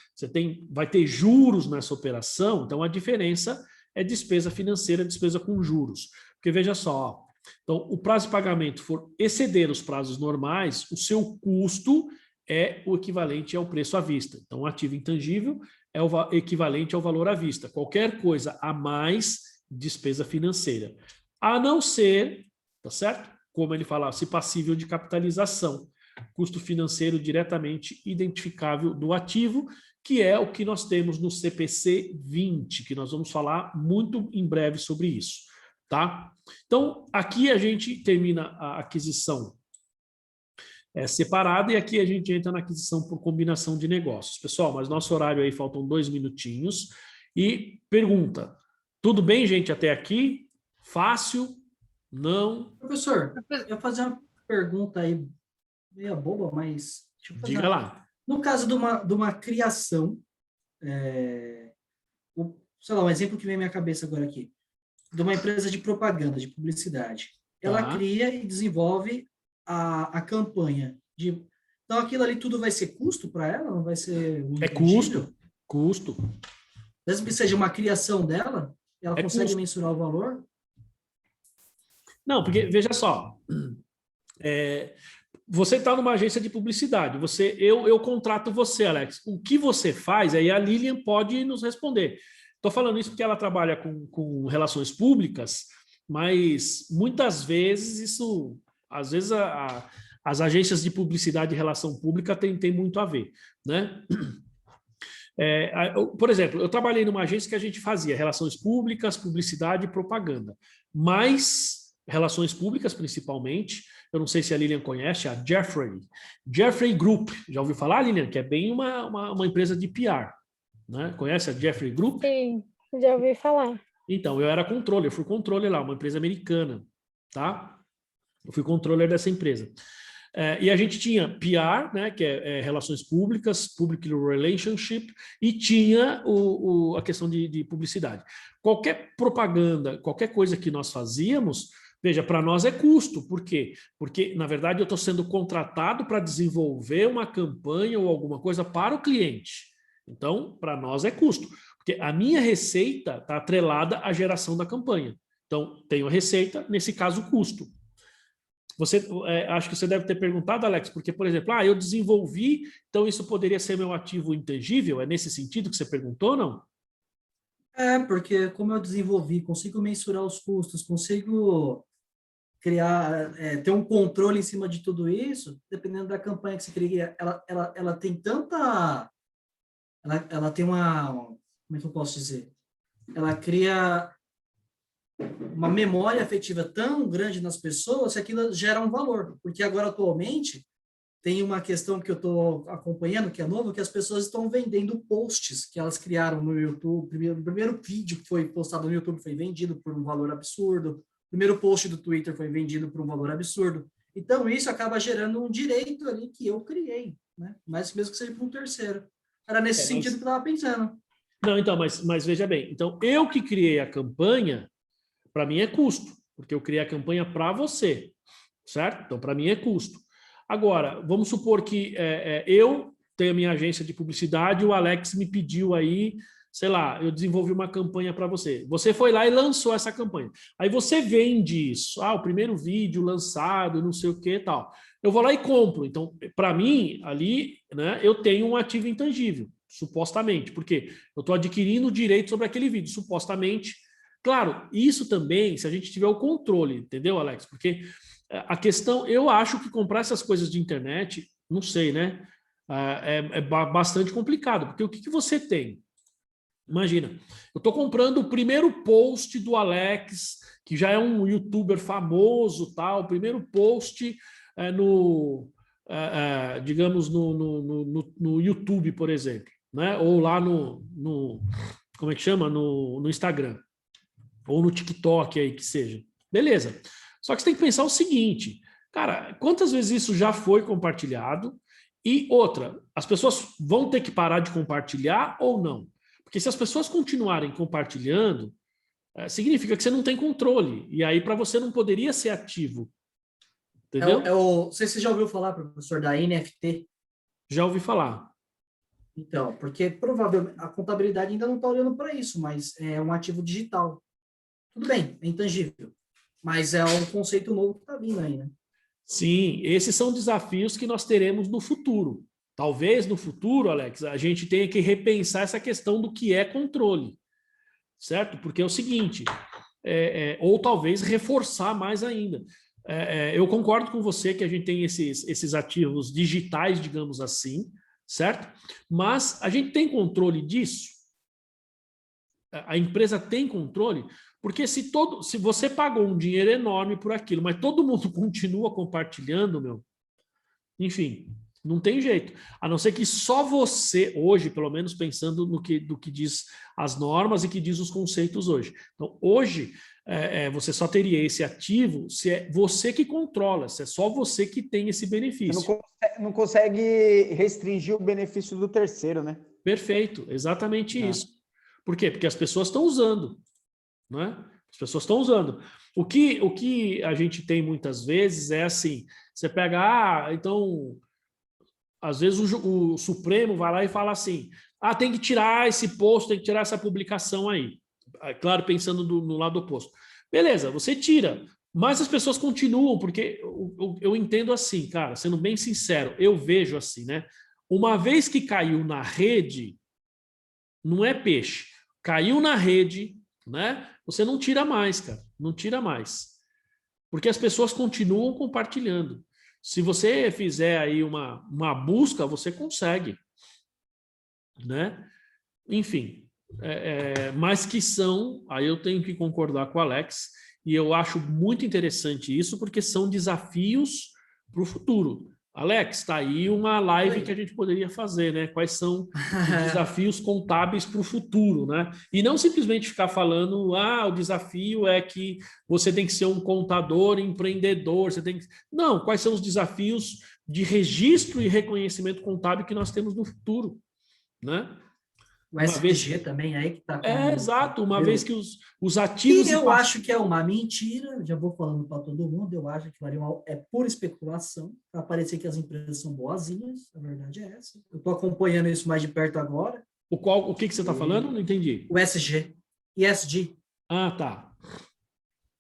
vai ter juros nessa operação, então a diferença é despesa financeira, despesa com juros. Porque veja só, ó, então o prazo de pagamento for exceder os prazos normais, o seu custo é o equivalente ao preço à vista. Então, o ativo intangível é o equivalente ao valor à vista. Qualquer coisa a mais, despesa financeira. A não ser, tá certo? Como ele fala, se passível de capitalização, custo financeiro diretamente identificável do ativo, que é o que nós temos no CPC 20, que nós vamos falar muito em breve sobre isso, tá? Então, aqui a gente termina a aquisição separada e aqui a gente entra na aquisição por combinação de negócios. Pessoal, mas nosso horário aí faltam 2 minutinhos. E pergunta, tudo bem, gente, até aqui? Fácil? Não? Professor, eu ia fazer uma pergunta aí, meio boba, mas... deixa eu fazer Diga lá. No caso de uma criação, sei lá, um exemplo que vem à minha cabeça agora aqui, de uma empresa de propaganda, de publicidade. Ela cria e desenvolve a campanha. Então, aquilo ali tudo vai ser custo para ela? Não vai ser um custo. Custo. Mesmo que seja uma criação dela, ela consegue custo. mensurar o valor? Não, porque, veja só, você está numa agência de publicidade, eu contrato você, Alex. O que você faz, aí a Lilian pode nos responder. Estou falando isso porque ela trabalha com relações públicas, mas muitas vezes às vezes as agências de publicidade e relação pública tem muito a ver, né? Por exemplo, eu trabalhei numa agência que a gente fazia relações públicas, publicidade e propaganda, mas relações públicas principalmente, eu não sei se a Lilian conhece, a Jeffrey Group, já ouviu falar, Lilian? Que é bem uma empresa de PR, né? Conhece a Jeffrey Group? Sim, já ouvi falar. Então, eu fui controller lá, uma empresa americana, tá? Eu fui controller dessa empresa. E a gente tinha PR, né, que é relações públicas, Public Relationship, e tinha a questão de publicidade. Qualquer propaganda, qualquer coisa que nós fazíamos, veja, para nós é custo. Por quê? Porque, na verdade, eu estou sendo contratado para desenvolver uma campanha ou alguma coisa para o cliente. Então, para nós é custo. Porque a minha receita está atrelada à geração da campanha. Então, tenho a receita, nesse caso, custo. Acho que você deve ter perguntado, Alex, porque, por exemplo, eu desenvolvi, então isso poderia ser meu ativo intangível? É nesse sentido que você perguntou, não? Porque como eu desenvolvi, consigo mensurar os custos, consigo criar, ter um controle em cima de tudo isso, dependendo da campanha que você cria, ela tem tanta... Ela tem uma... Como é que eu posso dizer? Ela cria uma memória afetiva tão grande nas pessoas que aquilo gera um valor. Porque agora, atualmente, tem uma questão que eu estou acompanhando, que é novo, que as pessoas estão vendendo posts que elas criaram no YouTube. O primeiro vídeo que foi postado no YouTube foi vendido por um valor absurdo. O primeiro post do Twitter foi vendido por um valor absurdo. Então, isso acaba gerando um direito ali que eu criei, né? Mas mesmo que seja para um terceiro. Era nesse sentido que eu estava pensando. Não, então, mas veja bem. Então, eu que criei a campanha, para mim é custo, porque eu criei a campanha para você, certo? Então, para mim é custo. Agora, vamos supor que eu tenho a minha agência de publicidade, o Alex me pediu aí, sei lá, eu desenvolvi uma campanha para você. Você foi lá e lançou essa campanha. Aí você vende isso. Ah, o primeiro vídeo lançado, não sei o que e tal. Eu vou lá e compro. Então, para mim, ali, né, eu tenho um ativo intangível, supostamente, porque eu estou adquirindo direito sobre aquele vídeo, supostamente. Claro, isso também, se a gente tiver o controle, entendeu, Alex? Porque a questão, eu acho que comprar essas coisas de internet, não sei, né? É bastante complicado, porque o que você tem? Imagina, eu estou comprando o primeiro post do Alex, que já é um youtuber famoso, tal, o primeiro post digamos, no YouTube, por exemplo, né? Ou lá como é que chama? No Instagram, ou no TikTok aí, que seja. Beleza. Só que você tem que pensar o seguinte, cara, quantas vezes isso já foi compartilhado? E outra, as pessoas vão ter que parar de compartilhar ou não? Porque se as pessoas continuarem compartilhando, significa que você não tem controle. E aí, para você, não poderia ser ativo. Entendeu? Não sei se você já ouviu falar, professor, da NFT. Já ouvi falar. Então, porque provavelmente a contabilidade ainda não está olhando para isso, mas é um ativo digital. Tudo bem, é intangível. Mas é um conceito novo que está vindo aí, né? Sim, esses são desafios que nós teremos no futuro. Talvez no futuro, Alex, a gente tenha que repensar essa questão do que é controle, certo? Porque é o seguinte, ou talvez reforçar mais ainda. Eu concordo com você que a gente tem esses ativos digitais, digamos assim, certo? Mas a gente tem controle disso? A empresa tem controle? Porque se você pagou um dinheiro enorme por aquilo, mas todo mundo continua compartilhando, enfim, não tem jeito. A não ser que só você, hoje, pelo menos pensando do que diz as normas e que diz os conceitos hoje. Então, hoje, você só teria esse ativo se é você que controla, se é só você que tem esse benefício. Você não consegue restringir o benefício do terceiro, né? Perfeito, exatamente isso. Por quê? Porque as pessoas estão usando. Né? As pessoas estão usando. O que a gente tem muitas vezes é assim, você pega, então, às vezes o Supremo vai lá e fala assim, tem que tirar esse post, tem que tirar essa publicação aí. Claro, pensando no lado oposto. Beleza, você tira, mas as pessoas continuam, porque eu entendo assim, cara, sendo bem sincero, eu vejo assim, né? Uma vez que caiu na rede, não é peixe, caiu na rede, né? Você não tira mais, cara, não tira mais. Porque as pessoas continuam compartilhando. Se você fizer aí uma busca, você consegue, né? Enfim, mas que são, aí eu tenho que concordar com o Alex, e eu acho muito interessante isso, porque são desafios para o futuro. Alex, está aí uma live que a gente poderia fazer, né? Quais são os desafios contábeis para o futuro, né? E não simplesmente ficar falando, o desafio é que você tem que ser um contador, empreendedor, você tem que... Não, quais são os desafios de registro e reconhecimento contábil que nós temos no futuro, né? O SG também aí que está... exato, uma vez que os ativos... E eu acho que é uma mentira, já vou falando para todo mundo, eu acho que é pura especulação, para parecer que as empresas são boazinhas, a verdade é essa. Eu estou acompanhando isso mais de perto agora. O que você está falando? Não entendi. O SG. ESG. Tá.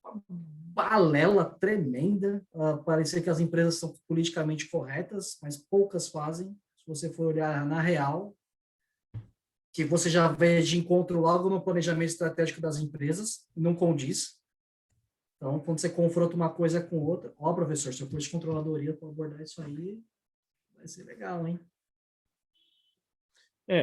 Uma balela tremenda, parecer que as empresas são politicamente corretas, mas poucas fazem, se você for olhar na real, que você já vê de encontro logo no planejamento estratégico das empresas, não condiz. Então, quando você confronta uma coisa com outra, professor, se eu for de controladoria para abordar isso aí, vai ser legal, hein?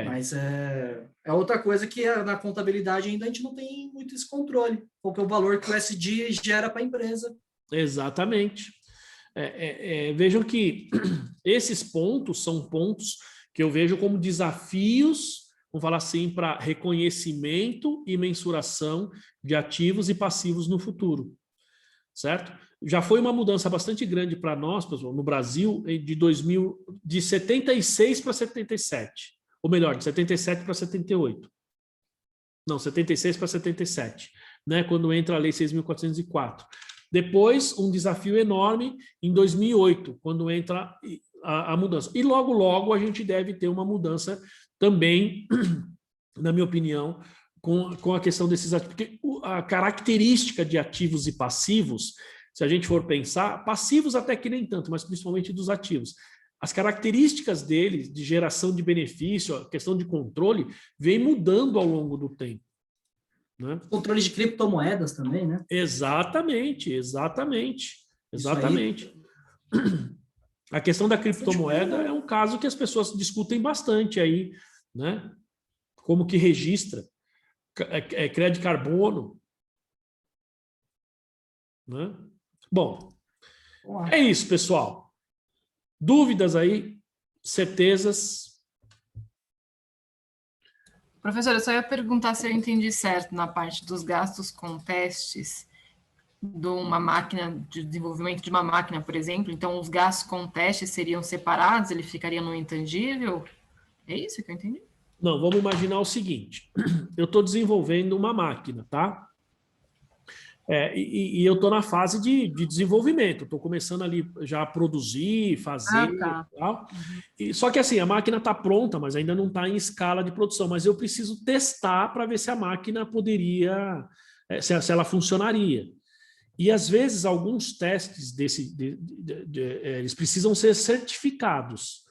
Mas é outra coisa que na contabilidade ainda a gente não tem muito esse controle. Qual que é o valor que o SD gera para a empresa? Exatamente. Vejam que esses pontos são pontos que eu vejo como desafios, vamos falar assim, para reconhecimento e mensuração de ativos e passivos no futuro, certo? Já foi uma mudança bastante grande para nós, pessoal, no Brasil, de 76 para 77, ou melhor, de 77 para 78. Não, 76 para 77, né? Quando entra a Lei 6.404. Depois, um desafio enorme em 2008, quando entra a mudança. E logo, logo, a gente deve ter uma mudança também, na minha opinião, com a questão desses ativos. Porque a característica de ativos e passivos, se a gente for pensar, passivos até que nem tanto, mas principalmente dos ativos, as características deles, de geração de benefício, a questão de controle, vem mudando ao longo do tempo. Né? Controle de criptomoedas também, né? Exatamente. A questão da criptomoeda é um caso que as pessoas discutem bastante aí, né? Como que registra, crédito carbono, né? Bom, é isso, pessoal. Dúvidas aí? Certezas? Professor, eu só ia perguntar se eu entendi certo na parte dos gastos com testes de uma máquina, de desenvolvimento de uma máquina, por exemplo. Então, os gastos com testes seriam separados, ele ficaria no intangível? É isso que eu entendi? Não, vamos imaginar o seguinte. Eu estou desenvolvendo uma máquina, tá? E eu estou na fase de desenvolvimento. Estou começando ali já a produzir, fazer. Tá. Tal. Só que assim, a máquina está pronta, mas ainda não está em escala de produção. Mas eu preciso testar para ver se a máquina poderia, se ela funcionaria. E às vezes alguns testes eles precisam ser certificados.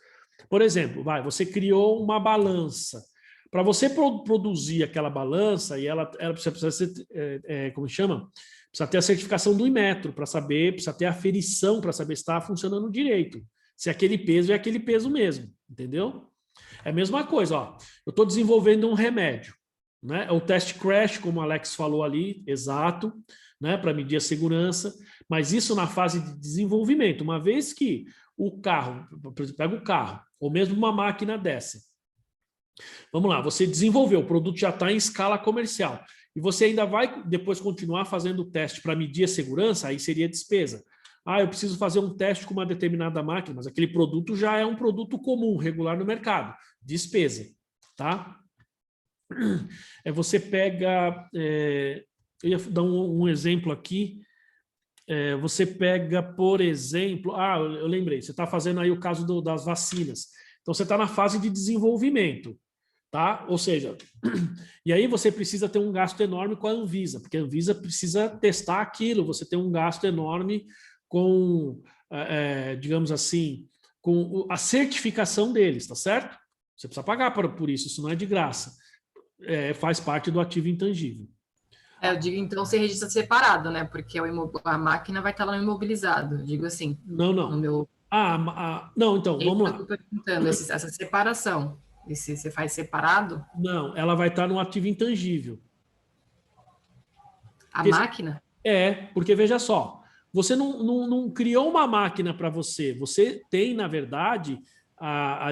Por exemplo, você criou uma balança. Para você produzir aquela balança, e ela precisa ser, como chama? Precisa ter a certificação do Inmetro, para saber, precisa ter a aferição para saber se está funcionando direito. Se aquele peso é aquele peso mesmo, entendeu? É a mesma coisa, ó. Eu estou desenvolvendo um remédio, né? É o teste crash, como o Alex falou ali, exato, né? Para medir a segurança, mas isso na fase de desenvolvimento. Uma vez que o carro, por exemplo, pega o carro, ou mesmo uma máquina dessa, vamos lá, você desenvolveu, o produto já está em escala comercial e você ainda vai depois continuar fazendo o teste para medir a segurança, aí seria despesa. Eu preciso fazer um teste com uma determinada máquina, mas aquele produto já é um produto comum, regular no mercado, despesa, tá? Você pega, eu ia dar um exemplo aqui, você pega, por exemplo, eu lembrei, você está fazendo aí o caso das vacinas, então você está na fase de desenvolvimento. Tá? Ou seja, e aí você precisa ter um gasto enorme com a Anvisa, porque a Anvisa precisa testar aquilo, você tem um gasto enorme com, digamos assim, com a certificação deles, tá certo? Você precisa pagar por isso não é de graça. Faz parte do ativo intangível. Eu digo, então, você registra separado, né? Porque a máquina vai estar lá no imobilizado, digo assim. Não. No meu... Não, então, vamos lá. Eu estou perguntando, essa separação. E se você faz separado? Não, ela vai estar no ativo intangível. Máquina? Porque veja só, você não criou uma máquina para você, você tem, na verdade,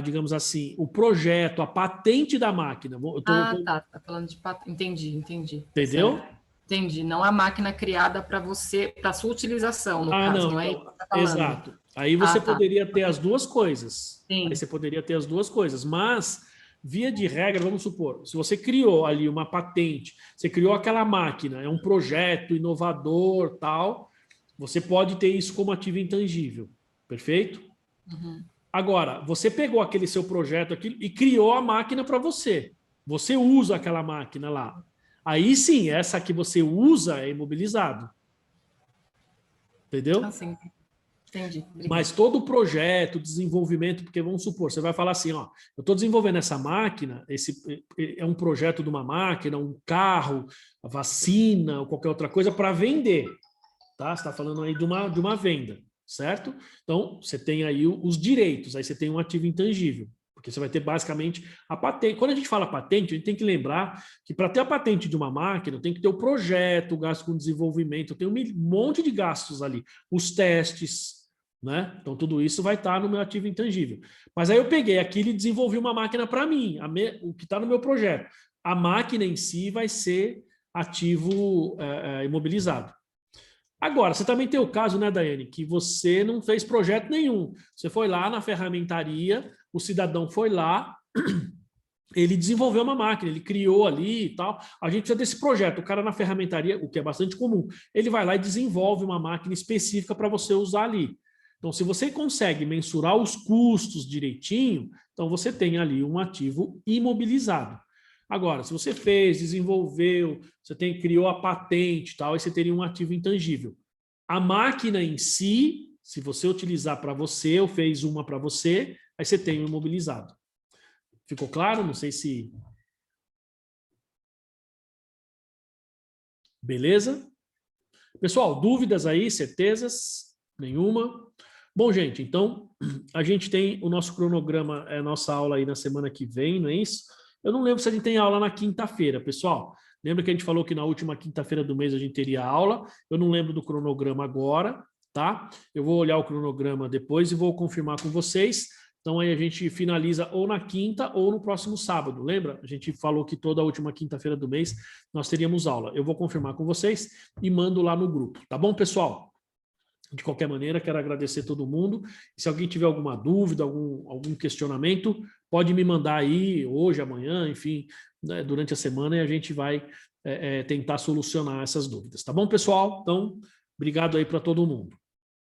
digamos assim, o projeto, a patente da máquina. Tá falando de patente. Entendi. Entendeu? Certo. Entendi, não a máquina criada para você, para sua utilização, no caso, não é isso que você tá falando. Exato. Aí você poderia ter as duas coisas. Sim. Aí você poderia ter as duas coisas, mas, via de regra, vamos supor, se você criou ali uma patente, você criou aquela máquina, é um projeto inovador, tal, você pode ter isso como ativo intangível, perfeito? Uhum. Agora, você pegou aquele seu projeto aqui e criou a máquina para você. Você usa aquela máquina lá. Aí sim, essa que você usa é imobilizado. Entendeu? Sim. Entendi. Obrigado. Mas todo o projeto, desenvolvimento, porque vamos supor, você vai falar assim, ó, eu estou desenvolvendo essa máquina, esse é um projeto de uma máquina, um carro, a vacina ou qualquer outra coisa para vender, tá? Você está falando aí de uma venda, certo? Então, você tem aí os direitos, aí você tem um ativo intangível, porque você vai ter basicamente a patente. Quando a gente fala patente, a gente tem que lembrar que para ter a patente de uma máquina, tem que ter o projeto, o gasto com desenvolvimento, tem um monte de gastos ali, os testes, né? Então, tudo isso vai estar no meu ativo intangível. Mas aí eu peguei aquilo e desenvolvi uma máquina para mim, o que está no meu projeto. A máquina em si vai ser ativo imobilizado. Agora, você também tem o caso, né, Daiane, que você não fez projeto nenhum. Você foi lá na ferramentaria, o cidadão foi lá, ele desenvolveu uma máquina, ele criou ali e tal. A gente precisa desse projeto. O cara na ferramentaria, o que é bastante comum, ele vai lá e desenvolve uma máquina específica para você usar ali. Então, se você consegue mensurar os custos direitinho, então você tem ali um ativo imobilizado. Agora, se você fez, desenvolveu, criou a patente e tal, aí você teria um ativo intangível. A máquina em si, se você utilizar para você, ou fez uma para você, aí você tem um imobilizado. Ficou claro? Não sei se... Beleza? Pessoal, dúvidas aí, certezas? Nenhuma? Bom, gente, então a gente tem o nosso cronograma, a nossa aula aí na semana que vem, não é isso? Eu não lembro se a gente tem aula na quinta-feira, pessoal. Lembra que a gente falou que na última quinta-feira do mês a gente teria aula? Eu não lembro do cronograma agora, tá? Eu vou olhar o cronograma depois e vou confirmar com vocês. Então aí a gente finaliza ou na quinta ou no próximo sábado, lembra? A gente falou que toda a última quinta-feira do mês nós teríamos aula. Eu vou confirmar com vocês e mando lá no grupo, tá bom, pessoal? De qualquer maneira, quero agradecer todo mundo. Se alguém tiver alguma dúvida, algum questionamento, pode me mandar aí hoje, amanhã, enfim, né, durante a semana, e a gente vai tentar solucionar essas dúvidas, tá bom, pessoal? Então, obrigado aí para todo mundo.